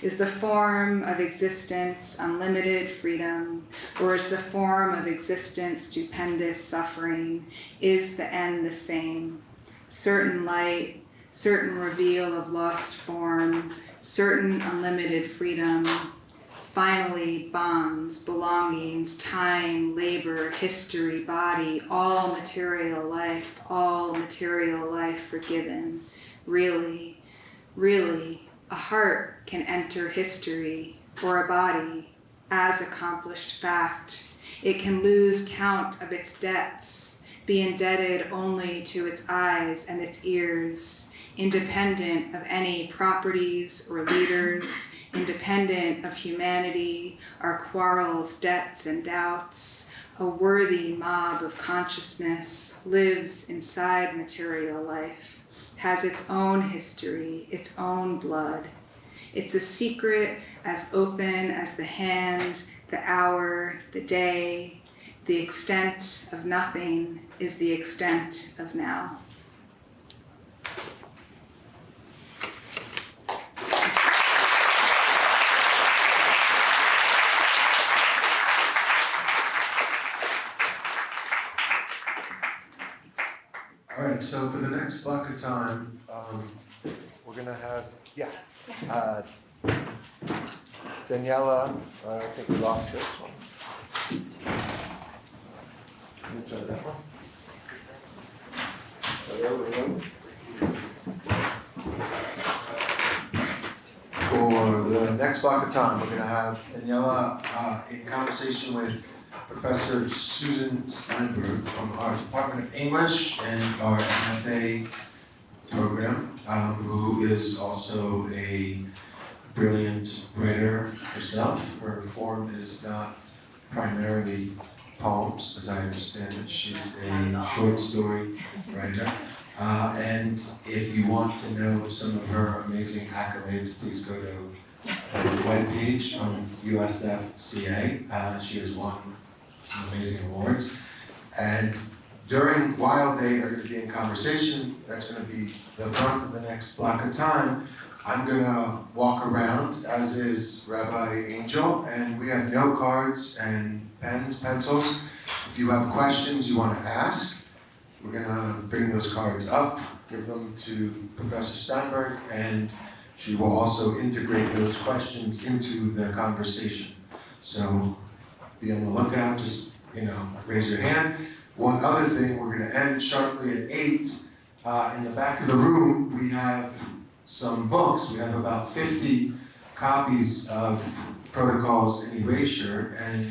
Is the form of existence unlimited freedom, or is the form of existence stupendous suffering? Is the end the same? Certain light, certain reveal of lost form, certain unlimited freedom, finally bonds, belongings, time, labor, history, body, all material life forgiven. Really, really, a heart can enter history, or a body, as accomplished fact. It can lose count of its debts, be indebted only to its eyes and its ears, independent of any properties or leaders, independent of humanity, our quarrels, debts, and doubts. A worthy mob of consciousness lives inside material life, has its own history, its own blood. It's a secret as open as the hand, the hour, the day. The extent of nothing is the extent of now. All right, so for the next block of time, we're gonna have, Daniela, I think we lost this one. Let me try that one. Hello. For the next block of time, we're gonna have Daniela in conversation with Professor Susan Steinberg from our Department of English and our MFA program, who is also a brilliant writer herself. Her form is not primarily poems, as I understand it. She's a short story writer. And if you want to know some of her amazing accolades, please go to her webpage on USFCA. She has won some amazing awards. And while they are going to be in conversation, that's going to be the front of the next block of time, I'm going to walk around, as is Rabbi Angel, and we have note cards and pens, pencils. If you have questions you want to ask, we're going to bring those cards up, give them to Professor Steinberg, and she will also integrate those questions into the conversation. So be on the lookout, just raise your hand. One other thing, we're going to end sharply at 8. In the back of the room, we have some books. We have about 50 copies of Protocols in Erasure, and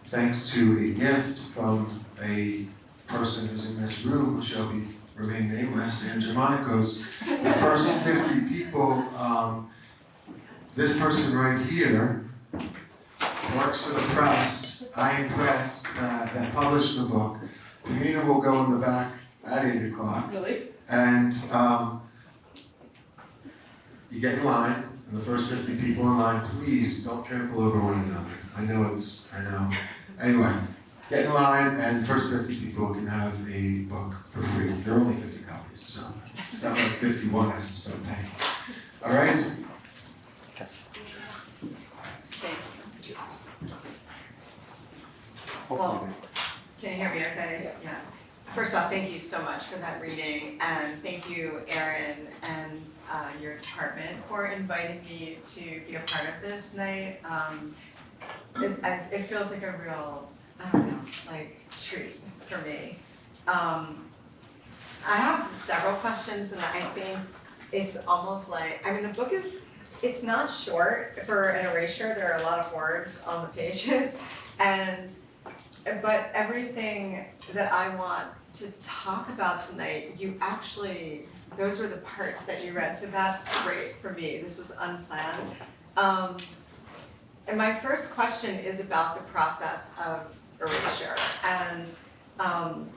thanks to a gift from a person who's in this room, who shall remain nameless, and Germanicos, the first 50 people, this person right here works for the press, IAN Press, that published the book. Pamina will go in the back at 8 o'clock. Really? And you get in line, and the first 50 people in line, please don't trample over one another. I know. Anyway, get in line, and the first 50 people can have a book for free. There are only 50 copies, so it's not like 51 has to start paying. All right? Hopefully. Can you hear me okay? Yeah. First off, thank you so much for that reading, and thank you, Erin, and your department for inviting me to be a part of this night. It feels like a real, I don't know, like treat for me. I have several questions, and I think it's almost like, I mean, the book is, it's not short for an erasure. There are a lot of words on the pages, but everything that I want to talk about tonight, you actually, those were the parts that you read, so that's great for me. This was unplanned. And my first question is about the process of erasure, and I'm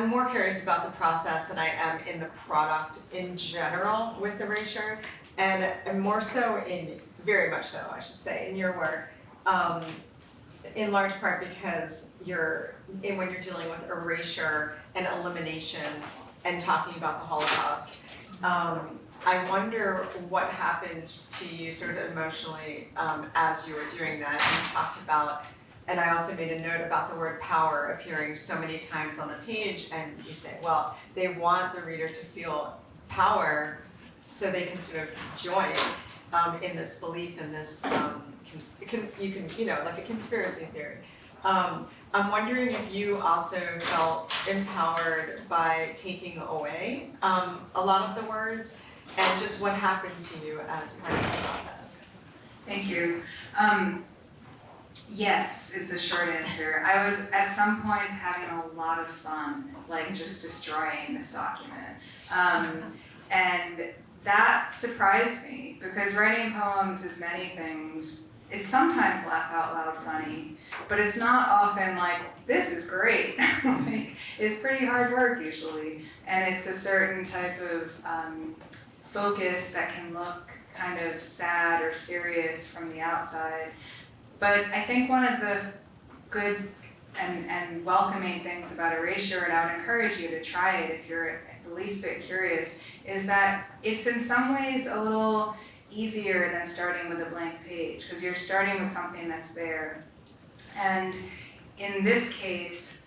more curious about the process than I am in the product in general with erasure, and more so very much so, I should say, in your work. In large part because when you're dealing with erasure and elimination and talking about the Holocaust, I wonder what happened to you sort of emotionally as you were doing that. You talked about, and I also made a note about the word power appearing so many times on the page, and you say, well, they want the reader to feel power so they can sort of join in this belief in this like a conspiracy theory. I'm wondering if you also felt empowered by taking away a lot of the words, and just what happened to you as part of the process. Thank you. Yes is the short answer. I was at some points having a lot of fun, like just destroying this document. And that surprised me, because writing poems is many things. It's sometimes laugh out loud funny, but it's not often like, this is great. Like, it's pretty hard work usually, and it's a certain type of focus that can look kind of sad or serious from the outside. But I think one of the good and welcoming things about Erasure, and I would encourage you to try it if you're the least bit curious, is that it's in some ways a little easier than starting with a blank page, because you're starting with something that's there. And in this case,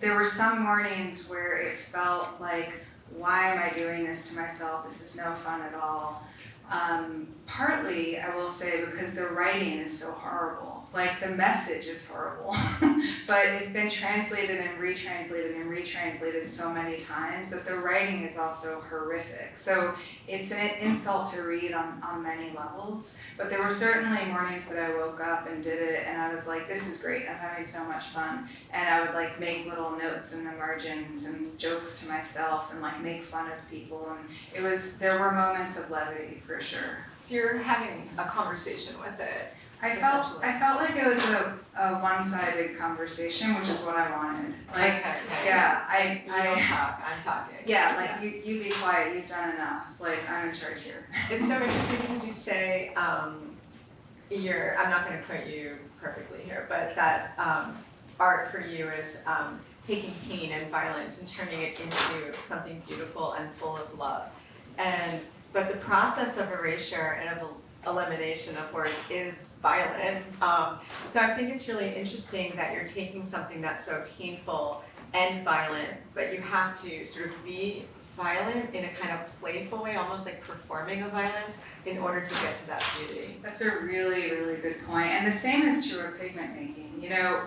there were some mornings where it felt like, why am I doing this to myself? This is no fun at all. Partly, I will say, because the writing is so horrible. Like, the message is horrible, but it's been translated and retranslated so many times that the writing is also horrific. So it's an insult to read on many levels, but there were certainly mornings that I woke up and did it, and I was like, this is great, I'm having so much fun. And I would like make little notes in the margins and jokes to myself and like make fun of people, and there were moments of levity for sure. So you're having a conversation with it. I felt like it was a one-sided conversation, which is what I wanted. Like, okay. Yeah, You don't talk, I'm talking. Yeah, like you be quiet, you've done enough. Like, I'm in charge here. It's so interesting because you say, I'm not gonna quote you perfectly here, but that art for you is taking pain and violence and turning it into something beautiful and full of love. But the process of erasure and of elimination of words is violent. So I think it's really interesting that you're taking something that's so painful and violent, but you have to sort of be violent in a kind of playful way, almost like performing a violence, in order to get to that beauty. That's a really, really good point. And the same is true of pigment making. You know,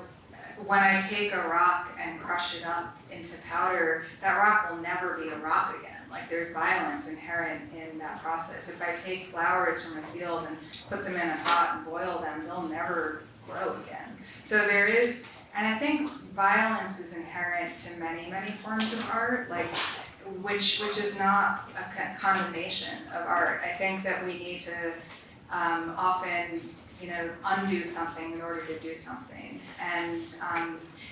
when I take a rock and crush it up into powder, that rock will never be a rock again. Like, there's violence inherent in that process. If I take flowers from a field and put them in a pot and boil them, they'll never grow again. So there is, and I think violence is inherent to many, many forms of art, like, which is not a condemnation of art. I think that we need to often, undo something in order to do something. And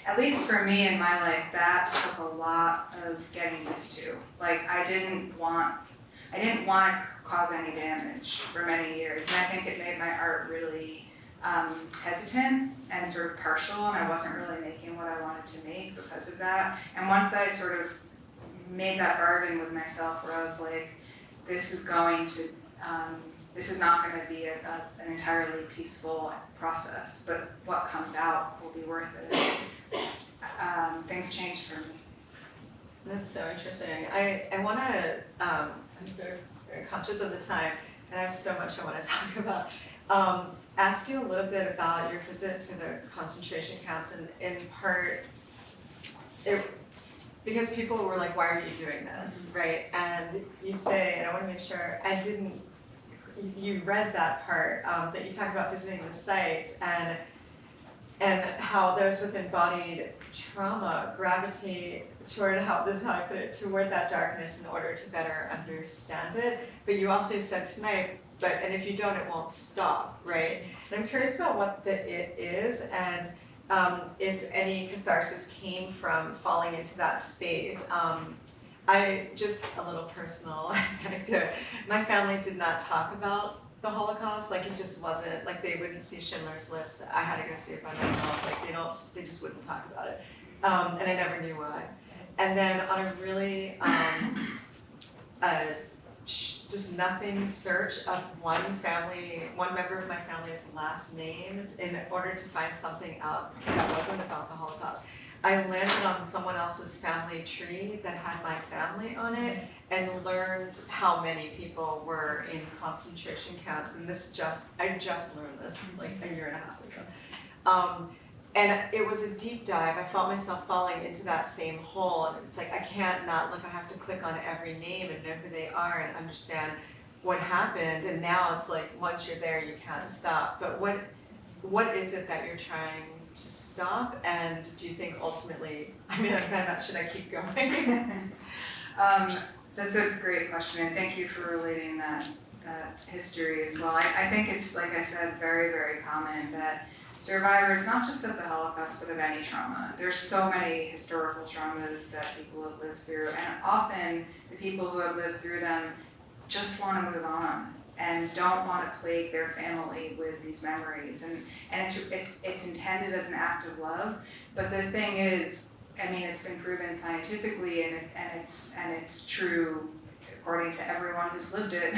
at least for me in my life, that took a lot of getting used to. Like, I didn't want to cause any damage for many years, and I think it made my art really hesitant and sort of partial, and I wasn't really making what I wanted to make because of that. And once I sort of made that bargain with myself where I was like, this is going to, this is not going to be an entirely peaceful process, but what comes out will be worth it. Things changed for me. That's so interesting. I want to, I'm sort of very conscious of the time, and I have so much I want to talk about. Ask you a little bit about your visit to the concentration camps, and in part, because people were like, why are you doing this, right? And you say, and I want to make sure, you read that part, that you talk about visiting the sites and how those with embodied trauma gravitate toward this is how I put it, toward that darkness in order to better understand it. But you also said tonight, and if you don't, it won't stop, right? And I'm curious about what the it is, and if any catharsis came from falling into that space. I just a little personal anecdote. My family did not talk about the Holocaust. Like it just wasn't like they wouldn't see Schindler's List. I had to go see it by myself. Like they just wouldn't talk about it, and I never knew why. And then on a really just nothing search of one member of my family's last name in order to find something out that wasn't about the Holocaust. I landed on someone else's family tree that had my family on it and learned how many people were in concentration camps. And I just learned this like a year and a half ago. And it was a deep dive. I felt myself falling into that same hole. And it's like, I can't not look, I have to click on every name and know who they are and understand what happened. And now it's like, once you're there, you can't stop. But what is it that you're trying to stop? And do you think ultimately, I'm kind of, should I keep going? That's a great question, and thank you for relating that history as well. I think it's, like I said, very, very common that survivors, not just of the Holocaust, but of any trauma. There's so many historical traumas that people have lived through, and often the people who have lived through them just want to move on and don't want to plague their family with these memories. And it's intended as an act of love, but the thing is, it's been proven scientifically, and it's true according to everyone who's lived it.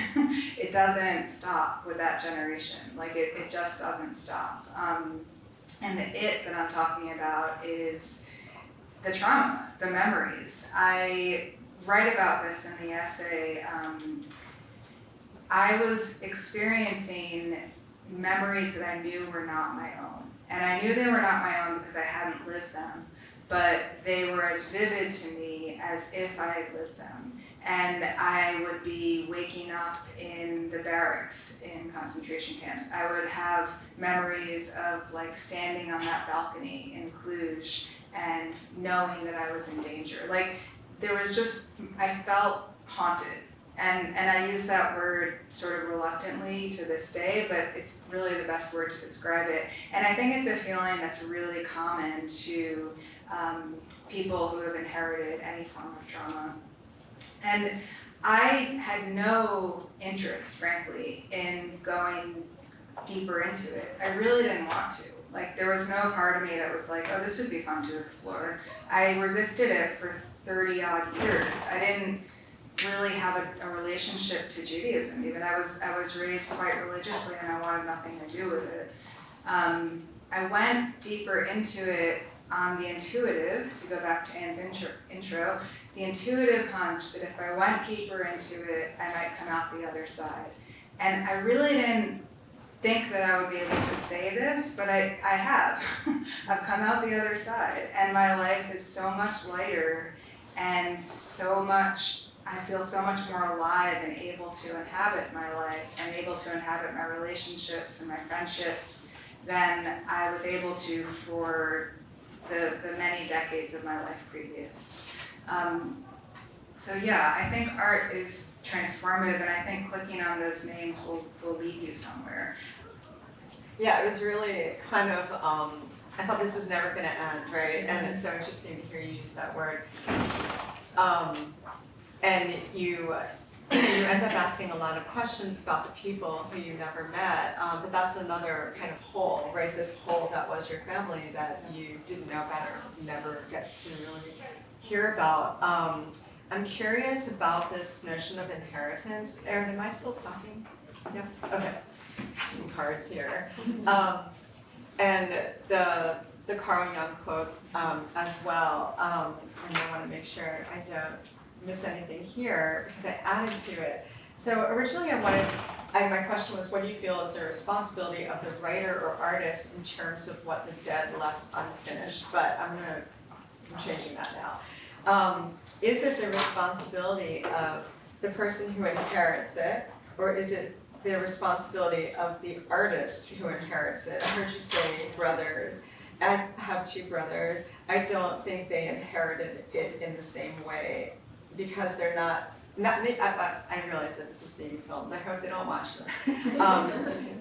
It doesn't stop with that generation. Like it just doesn't stop. And the it that I'm talking about is the trauma, the memories. I write about this in the essay. I was experiencing memories that I knew were not my own. And I knew they were not my own because I hadn't lived them, but they were as vivid to me as if I had lived them. And I would be waking up in the barracks in concentration camps. I would have memories of like standing on that balcony in Cluj and knowing that I was in danger. Like there was just, I felt haunted. And I use that word sort of reluctantly to this day, but it's really the best word to describe it. And I think it's a feeling that's really common to people who have inherited any form of trauma. And I had no interest, frankly, in going deeper into it. I really didn't want to. Like, there was no part of me that was like, oh, this would be fun to explore. I resisted it for 30 odd years. I didn't really have a relationship to Judaism even. I was raised quite religiously and I wanted nothing to do with it. I went deeper into it on the intuitive, to go back to Anne's intro, the intuitive hunch that if I went deeper into it, I might come out the other side. And I really didn't think that I would be able to say this, but I have. I've come out the other side, and my life is so much lighter and I feel so much more alive and able to inhabit my life and able to inhabit my relationships and my friendships than I was able to for the many decades of my life previous. So yeah, I think art is transformative, and I think clicking on those names will lead you somewhere. Yeah, it was really kind of, I thought this is never gonna end, right? And it's so interesting to hear you use that word. And you end up asking a lot of questions about the people who you never met, but that's another kind of hole, right? This hole that was your family that you didn't know about or never get to really hear about. I'm curious about this notion of inheritance. Erin, am I still talking? Yeah, okay. Got some cards here. And the Carl Jung quote as well. And I want to make sure I don't miss anything here because I added to it. So originally my question was, what do you feel is the responsibility of the writer or artist in terms of what the dead left unfinished? But I'm changing that now. Is it the responsibility of the person who inherits it, or is it the responsibility of the artist who inherits it? I heard you say brothers. I have two brothers. I don't think they inherited it in the same way because they're not me. I realize that this is being filmed. I hope they don't watch this.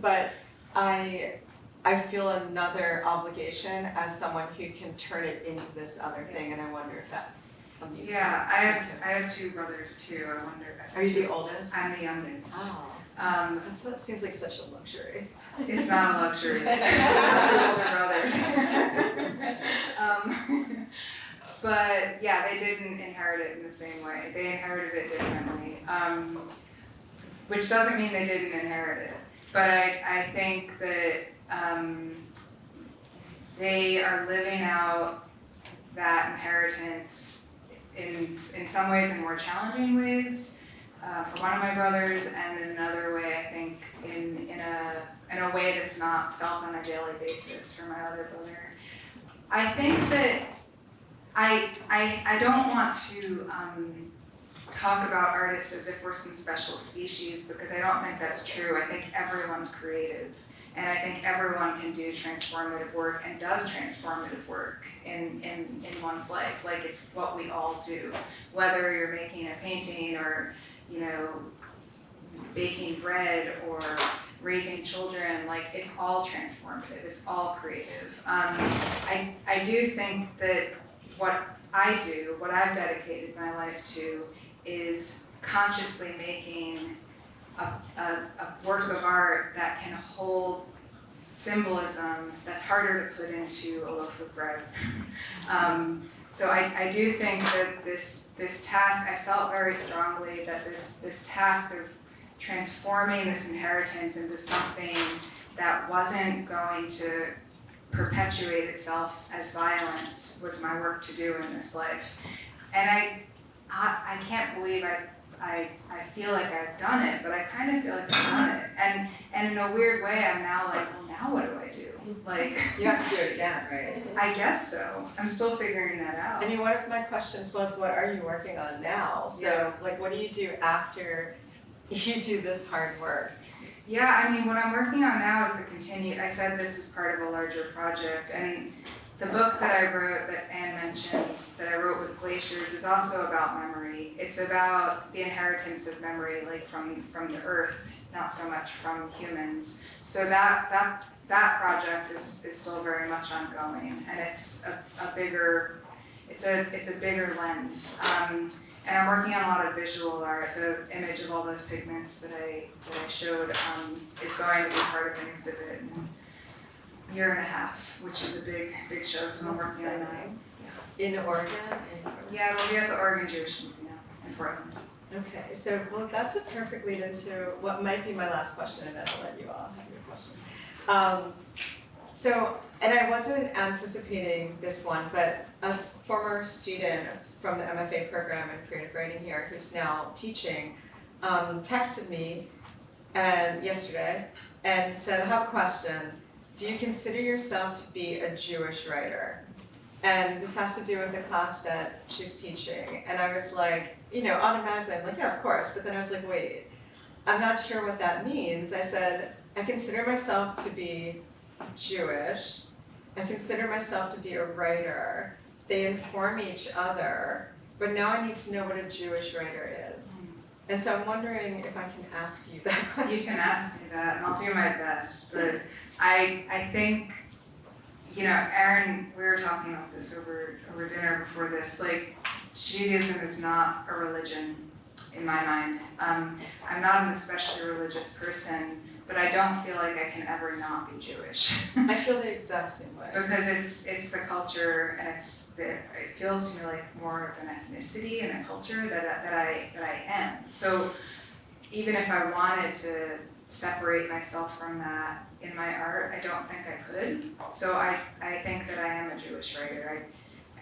But I feel another obligation as someone who can turn it into this other thing, and I wonder if that's something you Yeah, can speak to. I have two brothers too. I wonder if Are you the oldest? I'm the youngest. Oh, that seems like such a luxury. It's not a luxury. I have two older brothers. But yeah, they didn't inherit it in the same way. They inherited it differently, which doesn't mean they didn't inherit it. But I think that they are living out that inheritance in some ways in more challenging ways for one of my brothers, and in another way I think in a way that's not felt on a daily basis for my other brother. I think that I don't want to talk about artists as if we're some special species, because I don't think that's true. I think everyone's creative, and I think everyone can do transformative work and does transformative work in one's life. Like, it's what we all do, whether you're making a painting or, you know, baking bread or raising children. Like, it's all transformative, it's all creative. I do think that what I do, what I've dedicated my life to, is consciously making a work of art that can hold symbolism that's harder to put into a loaf of bread. So I do think that this task, I felt very strongly that this task of transforming this inheritance into something that wasn't going to perpetuate itself as violence was my work to do in this life. And I can't believe I feel like I've done it, but I kind of feel like I've done it. And in a weird way, I'm now like, well, now what do I do? Like, You have to do it again, right? I guess so. I'm still figuring that out. I mean, one of my questions was, what are you working on now? So, like, what do you do after you do this hard work? Yeah, I mean, what I'm working on now is I said this is part of a larger project, and the book that I wrote, that Anne mentioned, that I wrote with glaciers, is also about memory. It's about the inheritance of memory, like from the earth, not so much from humans. So that project is still very much ongoing, and it's a bigger lens. And I'm working on a lot of visual art. The image of all those pigments that I showed is going to be part of an exhibit in a year and a half, which is a big show, so I'm working on that. In Oregon? Yeah, it'll be at the Oregon Jewish Museum in Portland. Okay, so, well, that's a perfect lead into what might be my last question, and then I'll let you all have your questions. And I wasn't anticipating this one, but a former student from the MFA program in creative writing here, who's now teaching, texted me yesterday and said, I have a question. Do you consider yourself to be a Jewish writer? And this has to do with the class that she's teaching. And I was like, automatically, I'm like, yeah, of course. But then I was like, wait, I'm not sure what that means. I said, I consider myself to be Jewish. I consider myself to be a writer. They inform each other, but now I need to know what a Jewish writer is. And so I'm wondering if I can ask you that question. You can ask me that, and I'll do my best. But I think, Erin, we were talking about this over dinner before this. Like, Judaism is not a religion in my mind. I'm not an especially religious person, but I don't feel like I can ever not be Jewish. I feel the exact same way. Because it's the culture, and it feels to me like more of an ethnicity and a culture that I am. So even if I wanted to separate myself from that in my art, I don't think I could. So I think that I am a Jewish writer.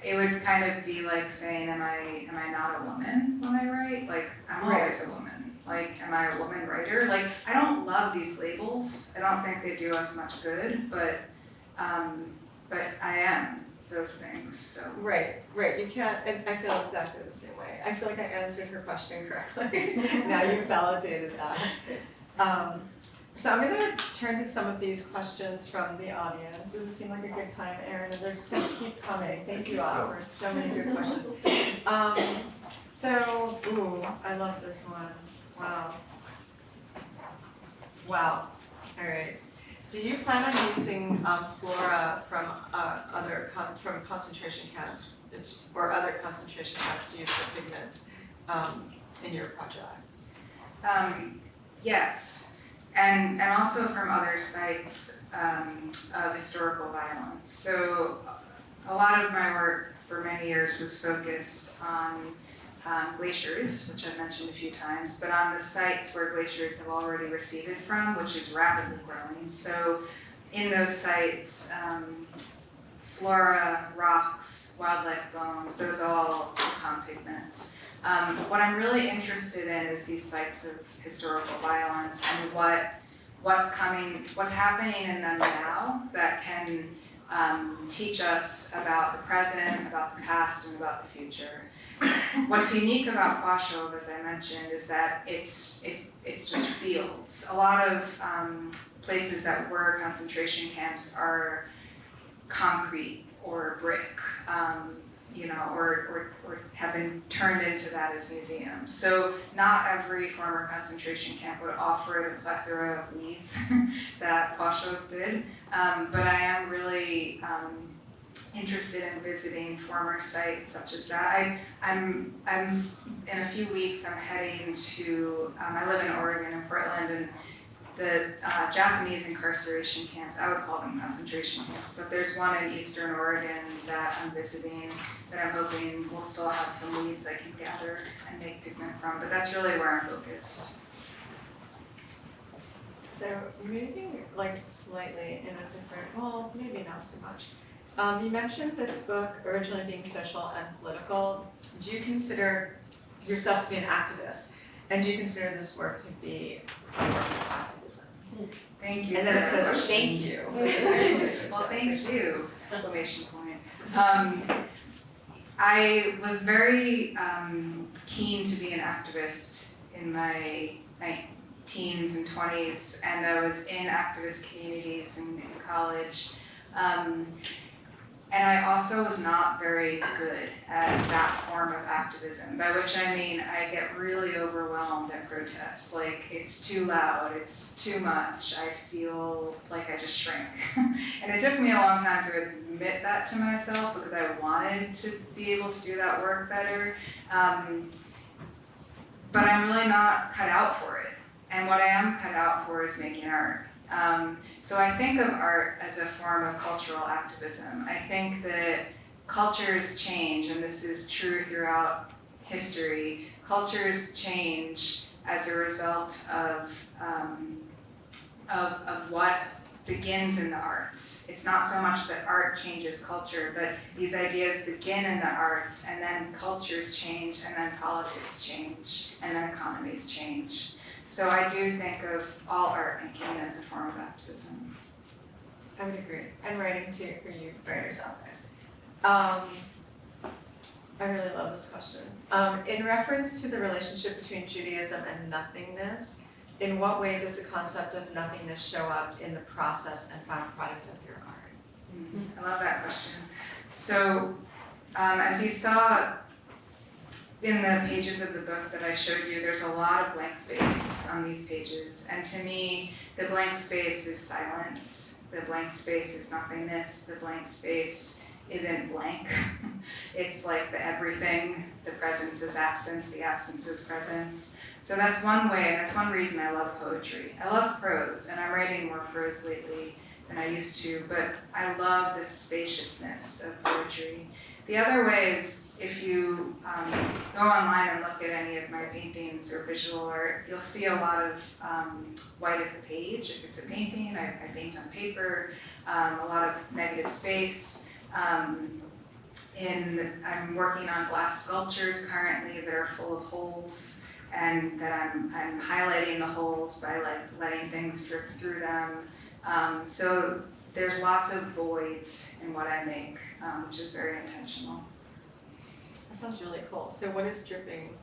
It would kind of be like saying, am I not a woman when I write? Like, I'm always a woman. Like, am I a woman writer? Like, I don't love these labels. I don't think they do us much good, but I am those things, so. Right, you can't, and I feel exactly the same way. I feel like I answered her question correctly. Now you've validated that. So I'm gonna turn to some of these questions from the audience. Does it seem like a good time, Erin? And they're just gonna keep coming. Thank you all for so many good questions. I love this one. Wow, all right. Do you plan on using flora from from concentration camps or other concentration camps to use for pigments in your projects? Yes, and also from other sites of historical violence. So a lot of my work for many years was focused on glaciers, which I've mentioned a few times, but on the sites where glaciers have already receded from, which is rapidly growing. So in those sites, flora, rocks, wildlife bones, those all become pigments. What I'm really interested in is these sites of historical violence and what's happening in them now that can teach us about the present, about the past, and about the future. What's unique about Płaszów, as I mentioned, is that it's just fields. A lot of places that were concentration camps are concrete or brick, or have been turned into that as museums. So not every former concentration camp would offer the plethora of needs that Płaszów did, but I am really interested in visiting former sites such as that. I'm in a few weeks I'm heading to, I live in Oregon and Portland, and the Japanese incarceration camps, I would call them concentration camps, but there's one in Eastern Oregon that I'm visiting that I'm hoping will still have some leads I can gather and make pigment from, but that's really where I'm focused. So moving like slightly in a different, well, maybe not so much. You mentioned this book originally being social and political. Do you consider yourself to be an activist? And do you consider this work to be a work of activism? Thank you. And then it says, thank you. Well, thank you, exclamation point. I was very keen to be an activist in my teens and 20s, and I was in activist communities in college. And I also was not very good at that form of activism, by which I mean I get really overwhelmed at protests. Like, it's too loud, it's too much, I feel like I just shrink. And it took me a long time to admit that to myself because I wanted to be able to do that work better. But I'm really not cut out for it. And what I am cut out for is making art. So I think of art as a form of cultural activism. I think that cultures change, and this is true throughout history. Cultures change as a result of what begins in the arts. It's not so much that art changes culture, but these ideas begin in the arts, and then cultures change, and then politics change, and then economies change. So I do think of all art making as a form of activism. I would agree. And writing too, for you writers out there. I really love this question. In reference to the relationship between Judaism and nothingness, in what way does the concept of nothingness show up in the process and final product of your art? I love that question. So as you saw in the pages of the book that I showed you, there's a lot of blank space on these pages. And to me, the blank space is silence. The blank space is nothingness. The blank space isn't blank. It's like the everything, the presence is absence, the absence is presence. So that's one way, and that's one reason I love poetry. I love prose, and I'm writing more prose lately than I used to, but I love this spaciousness of poetry. The other way is if you go online and look at any of my paintings or visual art, you'll see a lot of white of the page. If it's a painting, I paint on paper, a lot of negative space. I'm working on glass sculptures currently that are full of holes, and that I'm highlighting the holes by like letting things drip through them. So there's lots of voids in what I make, which is very intentional. That sounds really cool. So what is dripping?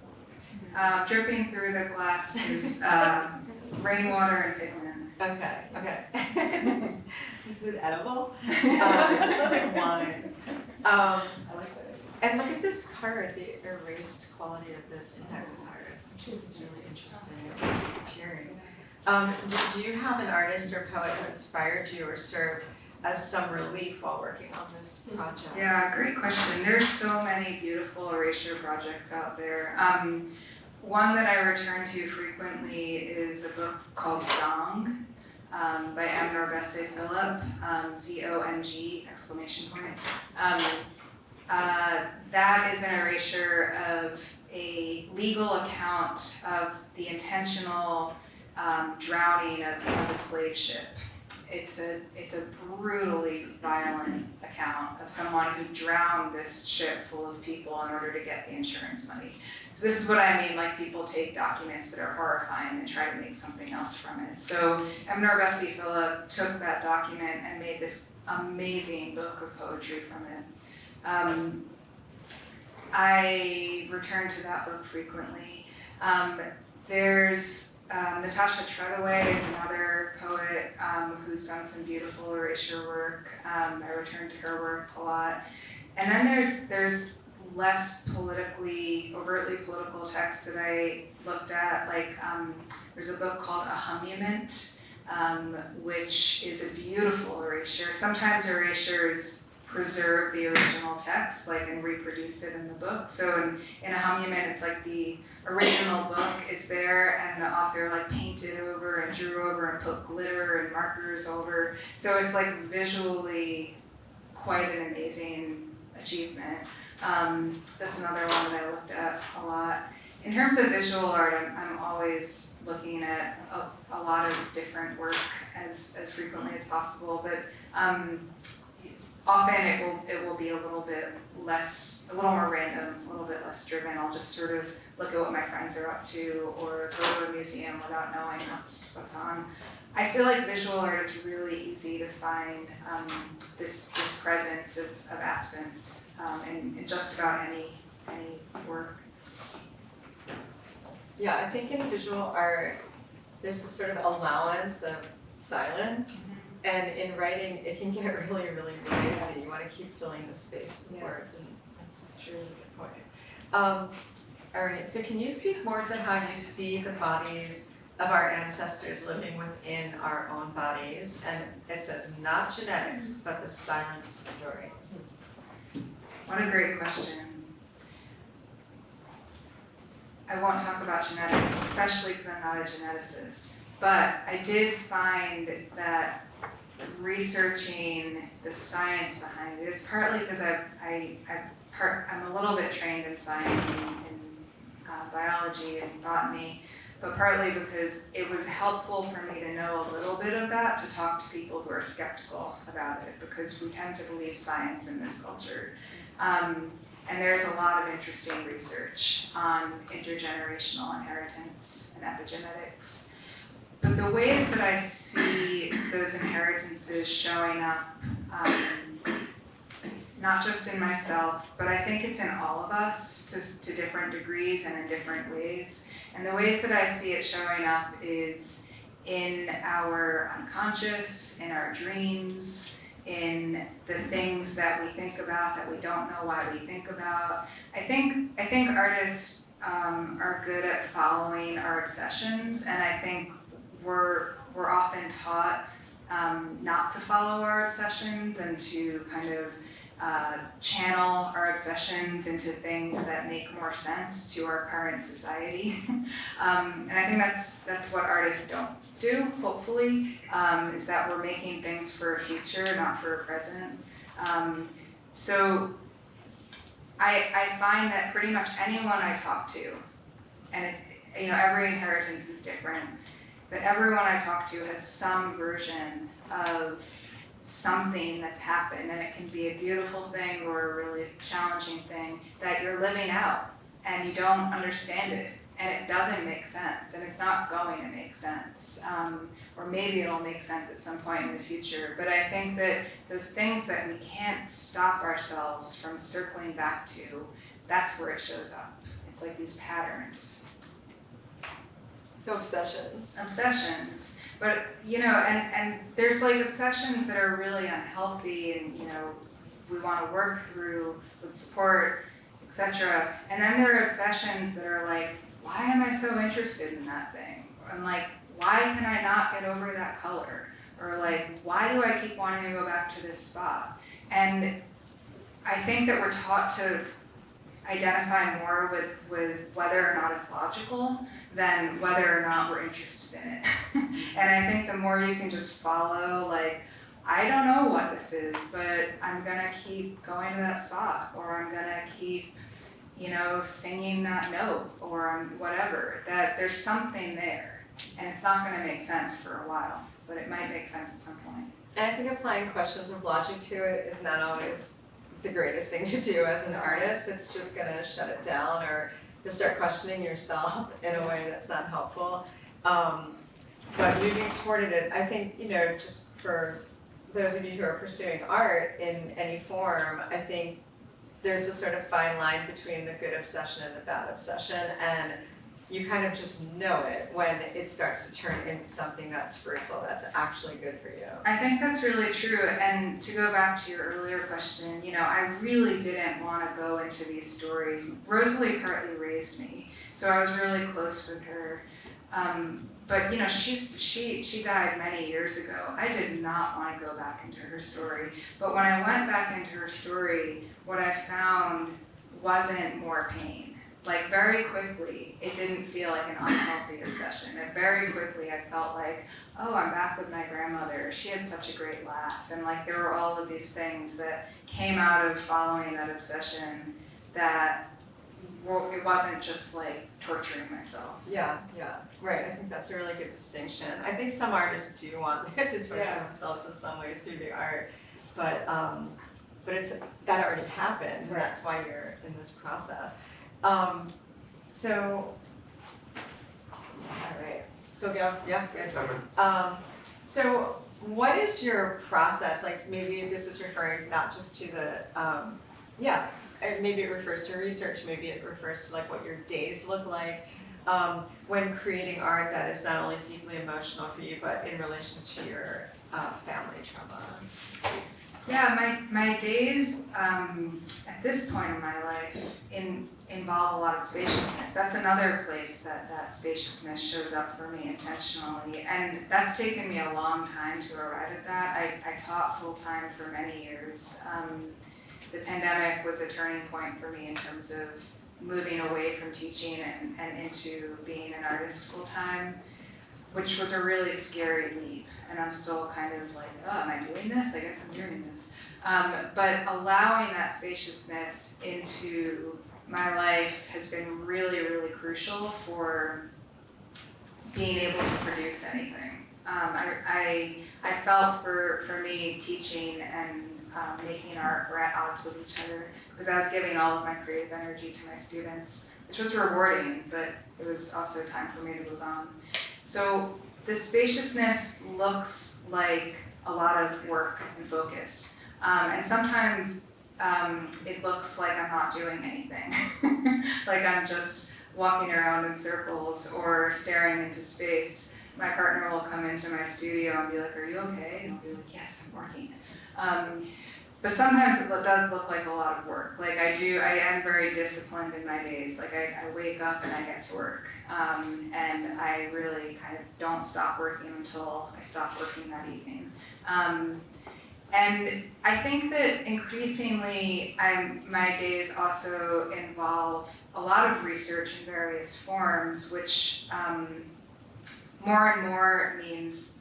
Dripping through the glass is rainwater and pigment. Okay. Is it edible? It sounds like wine. I like that. And look at this card, the erased quality of this index card, which is really interesting. It's like disappearing. Do you have an artist or poet who inspired you or served as some relief while working on this project? Yeah, great question. There's so many beautiful erasure projects out there. One that I return to frequently is a book called Zong by M. Norbesse Philip, Z-O-N-G, exclamation point. That is an erasure of a legal account of the intentional drowning of a slave ship. It's a brutally violent account of someone who drowned this ship full of people in order to get the insurance money. So this is what I mean, like people take documents that are horrifying and try to make something else from it. So M. Norbesse Philip took that document and made this amazing book of poetry from it. I return to that book frequently. There's Natasha Trethewey is another poet who's done some beautiful erasure work. I return to her work a lot. And then there's less overtly political texts that I looked at. Like there's a book called A Humument, which is a beautiful erasure. Sometimes erasures preserve the original text, like, and reproduce it in the book. So in A Humument, it's like the original book is there, and the author like painted over and drew over and put glitter and markers over. So it's like visually quite an amazing achievement. That's another one that I looked at a lot. In terms of visual art, I'm always looking at a lot of different work as frequently as possible, but often it will be a little more random, a little bit less driven. I'll just sort of look at what my friends are up to, or go to a museum without knowing what's on. I feel like visual art, it's really easy to find this presence of absence in just about any work. Yeah, I think in visual art, there's a sort of allowance of silence. And in writing, it can get really, really noisy. You want to keep filling the space with words, and that's a really good point. All right, so can you speak more to how you see the bodies of our ancestors living within our own bodies? And it says not genetics, but the silenced stories. What a great question. I won't talk about genetics, especially because I'm not a geneticist. But I did find that researching the science behind it, it's partly because I'm a little bit trained in science and biology and botany, but partly because it was helpful for me to know a little bit of that to talk to people who are skeptical about it, because we tend to believe science in this culture. And there's a lot of interesting research on intergenerational inheritance and epigenetics. But the ways that I see those inheritances showing up, not just in myself, but I think it's in all of us to different degrees and in different ways. And the ways that I see it showing up is in our unconscious, in our dreams, in the things that we think about that we don't know why we think about. I think artists are good at following our obsessions, and I think we're often taught not to follow our obsessions and to kind of channel our obsessions into things that make more sense to our current society. And I think that's what artists don't do, hopefully, is that we're making things for a future, not for a present. So I find that pretty much anyone I talk to, and every inheritance is different, but everyone I talk to has some version of something that's happened, and it can be a beautiful thing or a really challenging thing that you're living out and you don't understand it and it doesn't make sense and it's not going to make sense, or maybe it'll make sense at some point in the future. But I think that those things that we can't stop ourselves from circling back to, that's where it shows up. It's like these patterns. So obsessions. But and there's like obsessions that are really unhealthy, and we want to work through with support, etc. And then there are obsessions that are like, why am I so interested in that thing? And like, why can I not get over that color? Or like, why do I keep wanting to go back to this spot? And I think that we're taught to identify more with whether or not it's logical than whether or not we're interested in it. And I think the more you can just follow, like, I don't know what this is, but I'm gonna keep going to that spot, or I'm gonna keep, singing that note, or whatever, that there's something there. And it's not gonna make sense for a while, but it might make sense at some point. And I think applying questions of logic to it is not always the greatest thing to do as an artist. It's just gonna shut it down, or you'll start questioning yourself in a way that's not helpful. But moving toward it, I think, just for those of you who are pursuing art in any form, I think there's a sort of fine line between the good obsession and the bad obsession, and you kind of just know it when it starts to turn into something that's fruitful, that's actually good for you. I think that's really true. And to go back to your earlier question, I really didn't want to go into these stories. Rosalie partly raised me, so I was really close with her. But she died many years ago. I did not want to go back into her story. But when I went back into her story, what I found wasn't more pain. Like, very quickly, it didn't feel like an unhealthy obsession. And very quickly, I felt like, oh, I'm back with my grandmother. She had such a great laugh. And like, there were all of these things that came out of following that obsession that it wasn't just like torturing myself. Yeah, right. I think that's a really good distinction. I think some artists do want to torture themselves in some ways through the art, but it's that already happened, and that's why you're in this process. So, all right, still go? Yeah, good. So what is your process? Like, maybe this is referring not just to the, maybe it refers to research, maybe it refers to like what your days look like when creating art that is not only deeply emotional for you, but in relation to your family trauma. Yeah, my days at this point in my life involve a lot of spaciousness. That's another place that spaciousness shows up for me intentionally, and that's taken me a long time to arrive at that. I taught full-time for many years. The pandemic was a turning point for me in terms of moving away from teaching and into being an artist full-time, which was a really scary leap. And I'm still kind of like, oh, am I doing this? I guess I'm doing this. But allowing that spaciousness into my life has been really, really crucial for being able to produce anything. I felt for me, teaching and making art were at odds with each other, because I was giving all of my creative energy to my students, which was rewarding, but it was also time for me to move on. So the spaciousness looks like a lot of work and focus. And sometimes it looks like I'm not doing anything. Like I'm just walking around in circles or staring into space. My partner will come into my studio and be like, "Are you okay?" And I'll be like, "Yes, I'm working." But sometimes it does look like a lot of work. Like I am very disciplined in my days. Like I wake up and I get to work. And I really kind of don't stop working until I stop working that evening. And I think that increasingly my days also involve a lot of research in various forms, which more and more means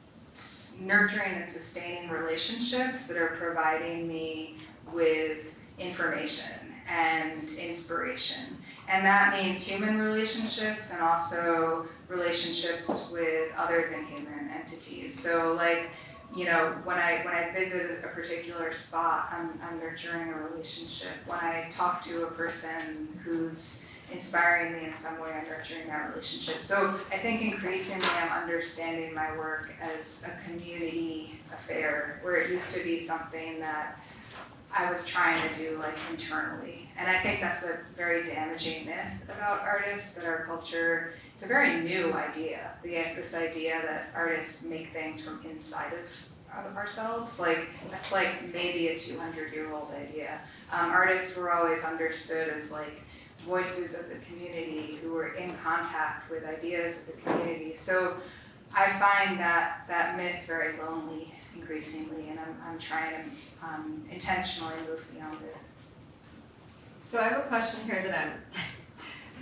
nurturing and sustaining relationships that are providing me with information and inspiration. And that means human relationships and also relationships with other than human entities. So like, you know, when I visit a particular spot, I'm nurturing a relationship. When I talk to a person who's inspiring me in some way, I'm nurturing that relationship. So I think increasingly I'm understanding my work as a community affair, where it used to be something that I was trying to do like internally. And I think that's a very damaging myth about artists, that our culture, it's a very new idea. This idea that artists make things from inside of ourselves, like that's like maybe a 200-year-old idea. Artists were always understood as like voices of the community who were in contact with ideas of the community. So I find that myth very lonely increasingly, and I'm trying to intentionally move beyond it. So I have a question here that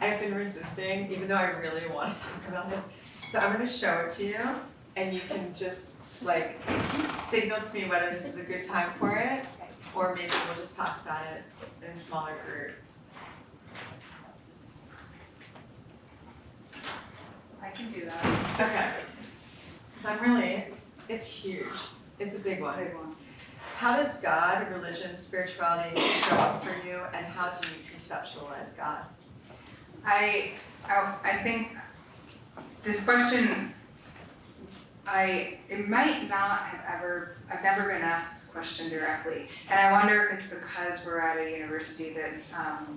I've been resisting, even though I really want to talk about it. So I'm going to show it to you, and you can just like signal to me whether this is a good time for it, or maybe we'll just talk about it in a smaller group. I can do that. Okay. Because it's huge. It's a big one. How does God, religion, spirituality show up for you, and how do you conceptualize God? I think this question, it might not have I've never been asked this question directly, and I wonder if it's because we're at a university that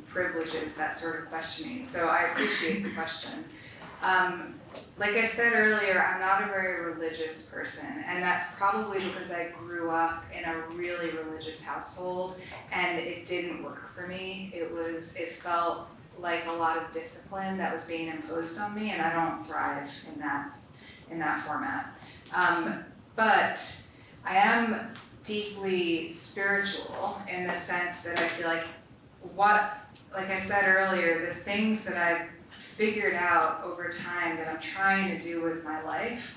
privileges that sort of questioning, so I appreciate the question. Like I said earlier, I'm not a very religious person, and that's probably because I grew up in a really religious household, and it didn't work for me. It felt like a lot of discipline that was being imposed on me, and I don't thrive in that format. But I am deeply spiritual in the sense that I feel like like I said earlier, the things that I've figured out over time that I'm trying to do with my life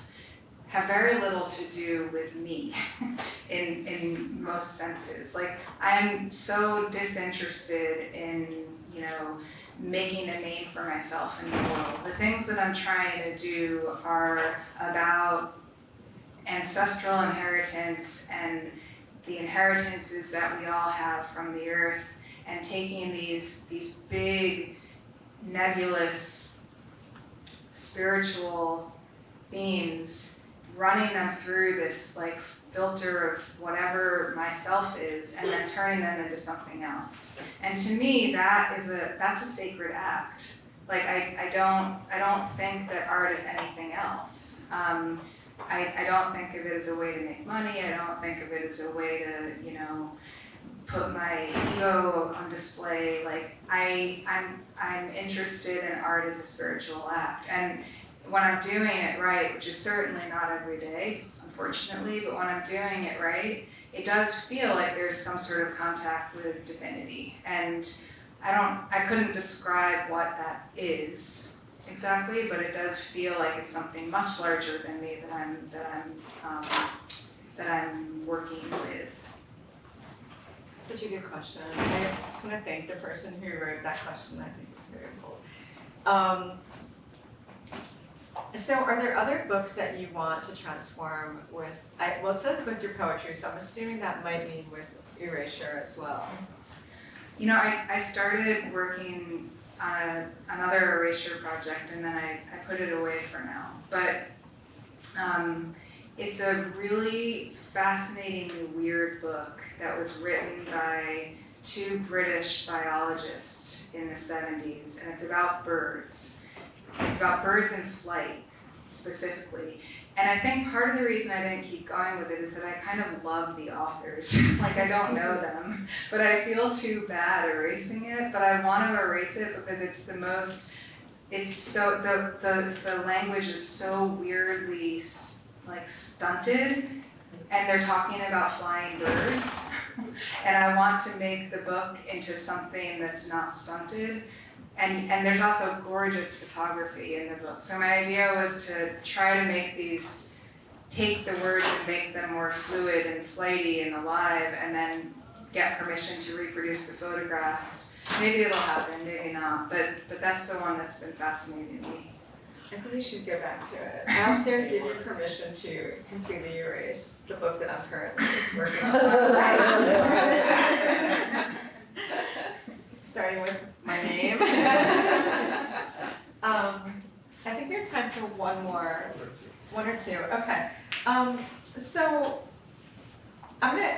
have very little to do with me in most senses. Like, I'm so disinterested in, making a name for myself in the world. The things that I'm trying to do are about ancestral inheritance and the inheritances that we all have from the earth, and taking these big, nebulous, spiritual themes, running them through this like filter of whatever myself is, and then turning them into something else. And to me, that's a sacred act. Like I don't think that art is anything else. I don't think of it as a way to make money. I don't think of it as a way to, put my ego on display. Like I'm interested in art as a spiritual act. And when I'm doing it right, which is certainly not every day, unfortunately, but when I'm doing it right, it does feel like there's some sort of contact with divinity. And I couldn't describe what that is exactly, but it does feel like it's something much larger than me that I'm working with. Such a good question. I just want to thank the person who wrote that question. I think it's very cool. So are there other books that you want to transform with, it says with your poetry, so I'm assuming that might mean with Erasure as well. I started working on another Erasure project, and then I put it away for now. But it's a really fascinatingly weird book that was written by two British biologists in the 70s, and it's about birds. It's about birds in flight, specifically. And I think part of the reason I didn't keep going with it is that I kind of love the authors. Like, I don't know them, but I feel too bad erasing it, but I want to erase it because it's the language is so weirdly, like, stunted, and they're talking about flying birds. And I want to make the book into something that's not stunted. And there's also gorgeous photography in the book. So my idea was to try to make these, take the words and make them more fluid and flighty and alive, and then get permission to reproduce the photographs. Maybe it'll happen, maybe not, but that's the one that's been fascinating me. I think we should go back to it. I'll also give you permission to completely erase the book that I'm currently working on. Starting with my name. I think we have time for one or two. Okay. So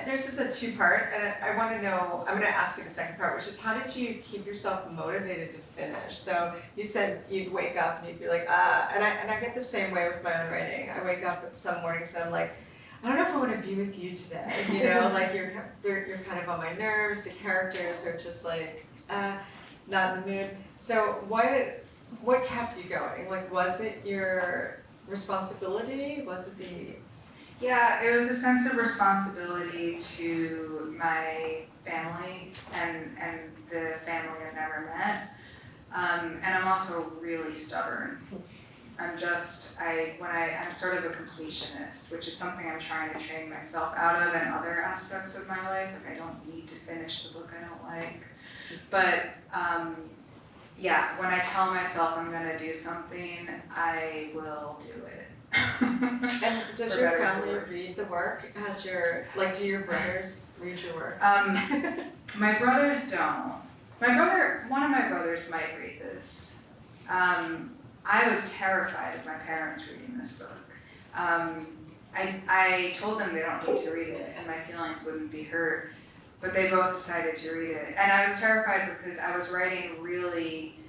this is a two-part, and I want to know, I'm going to ask you the second part, which is how did you keep yourself motivated to finish? So you said you'd wake up and you'd be like, and I get the same way with my own writing. I wake up some mornings and I'm like, I don't know if I want to be with you today. You know, like you're kind of on my nerves. The characters are just like, not in the mood. So what kept you going? Like, was it your responsibility? Was it the Yeah, it was a sense of responsibility to my family and the family I've never met. And I'm also really stubborn. I'm sort of a completionist, which is something I'm trying to train myself out of in other aspects of my life. Like, I don't need to finish the book I don't like. But yeah, when I tell myself I'm gonna do something, I will do it. And does your family read the work? Do your brothers read your work? My brothers don't. One of my brothers might read this. I was terrified of my parents reading this book. I told them they don't need to read it and my feelings wouldn't be hurt, but they both decided to read it. And I was terrified because I was writing really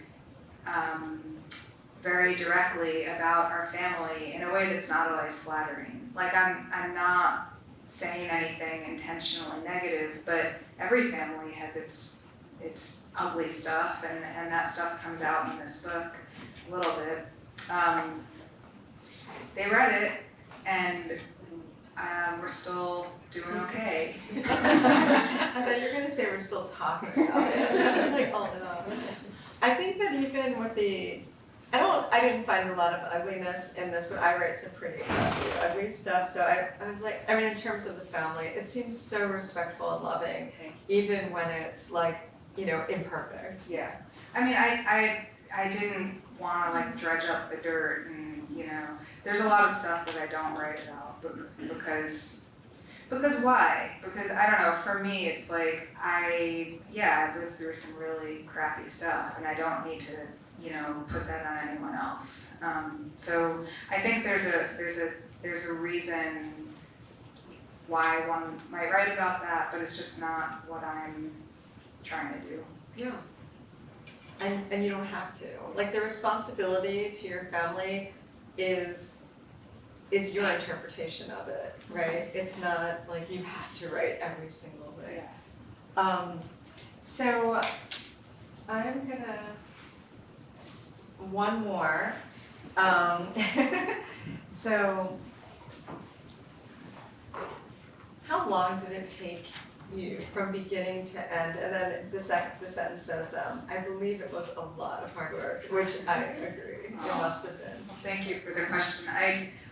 very directly about our family in a way that's not always flattering. Like, I'm not saying anything intentionally negative, but every family has its ugly stuff, and that stuff comes out in this book a little bit. They read it, and we're still doing okay. I thought you were gonna say we're still talking about it. I was like, oh no. I think that even with I didn't find a lot of ugliness in this, but I write some pretty ugly stuff. So I was like, in terms of the family, it seems so respectful and loving, even when it's like, imperfect. Yeah. I mean, I didn't want to like dredge up the dirt, and there's a lot of stuff that I don't write about, because why? Because I don't know. For me, it's like I've lived through some really crappy stuff, and I don't need to put that on anyone else. So I think there's a reason why one might write about that, but it's just not what I'm trying to do. Yeah. And you don't have to. Like, the responsibility to your family is your interpretation of it, right? It's not like you have to write every single thing. Yeah. So I'm gonna one more. So how long did it take you from beginning to end? And then the sentence says, I believe it was a lot of hard work, which I agree, it must have been. Well, thank you for the question.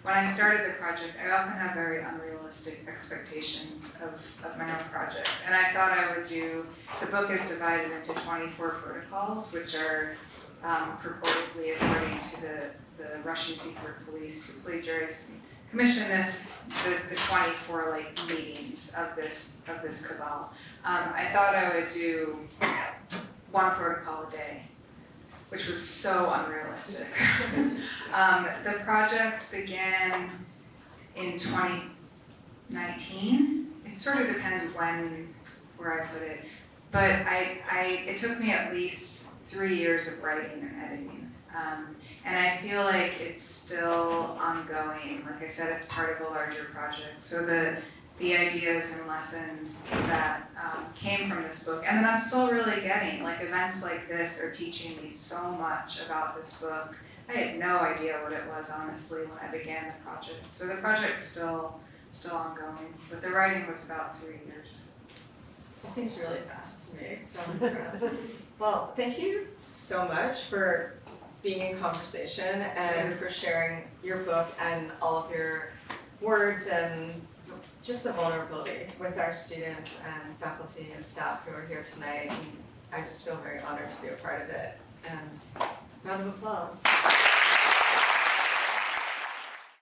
When I started the project, I often have very unrealistic expectations of my own projects. And I thought I would the book is divided into 24 protocols, which are purportedly, according to the Russian secret police who plagiarized and commissioned this, the 24 meetings of this cabal. I thought I would do one protocol a day, which was so unrealistic. The project began in 2019. It sort of depends where I put it, but it took me at least 3 years of writing and editing. And I feel like it's still ongoing. Like I said, it's part of a larger project. So the ideas and lessons that came from this book, and then I'm still really getting, like, events like this are teaching me so much about this book. I had no idea what it was, honestly, when I began the project. So the project's still still ongoing. But the writing was about 3 years. It seems really fast to me, so I'm impressed. Well, thank you so much for being in conversation and for sharing your book and all of your words and just the vulnerability with our students and faculty and staff who are here tonight. And I just feel very honored to be a part of it. And round of applause.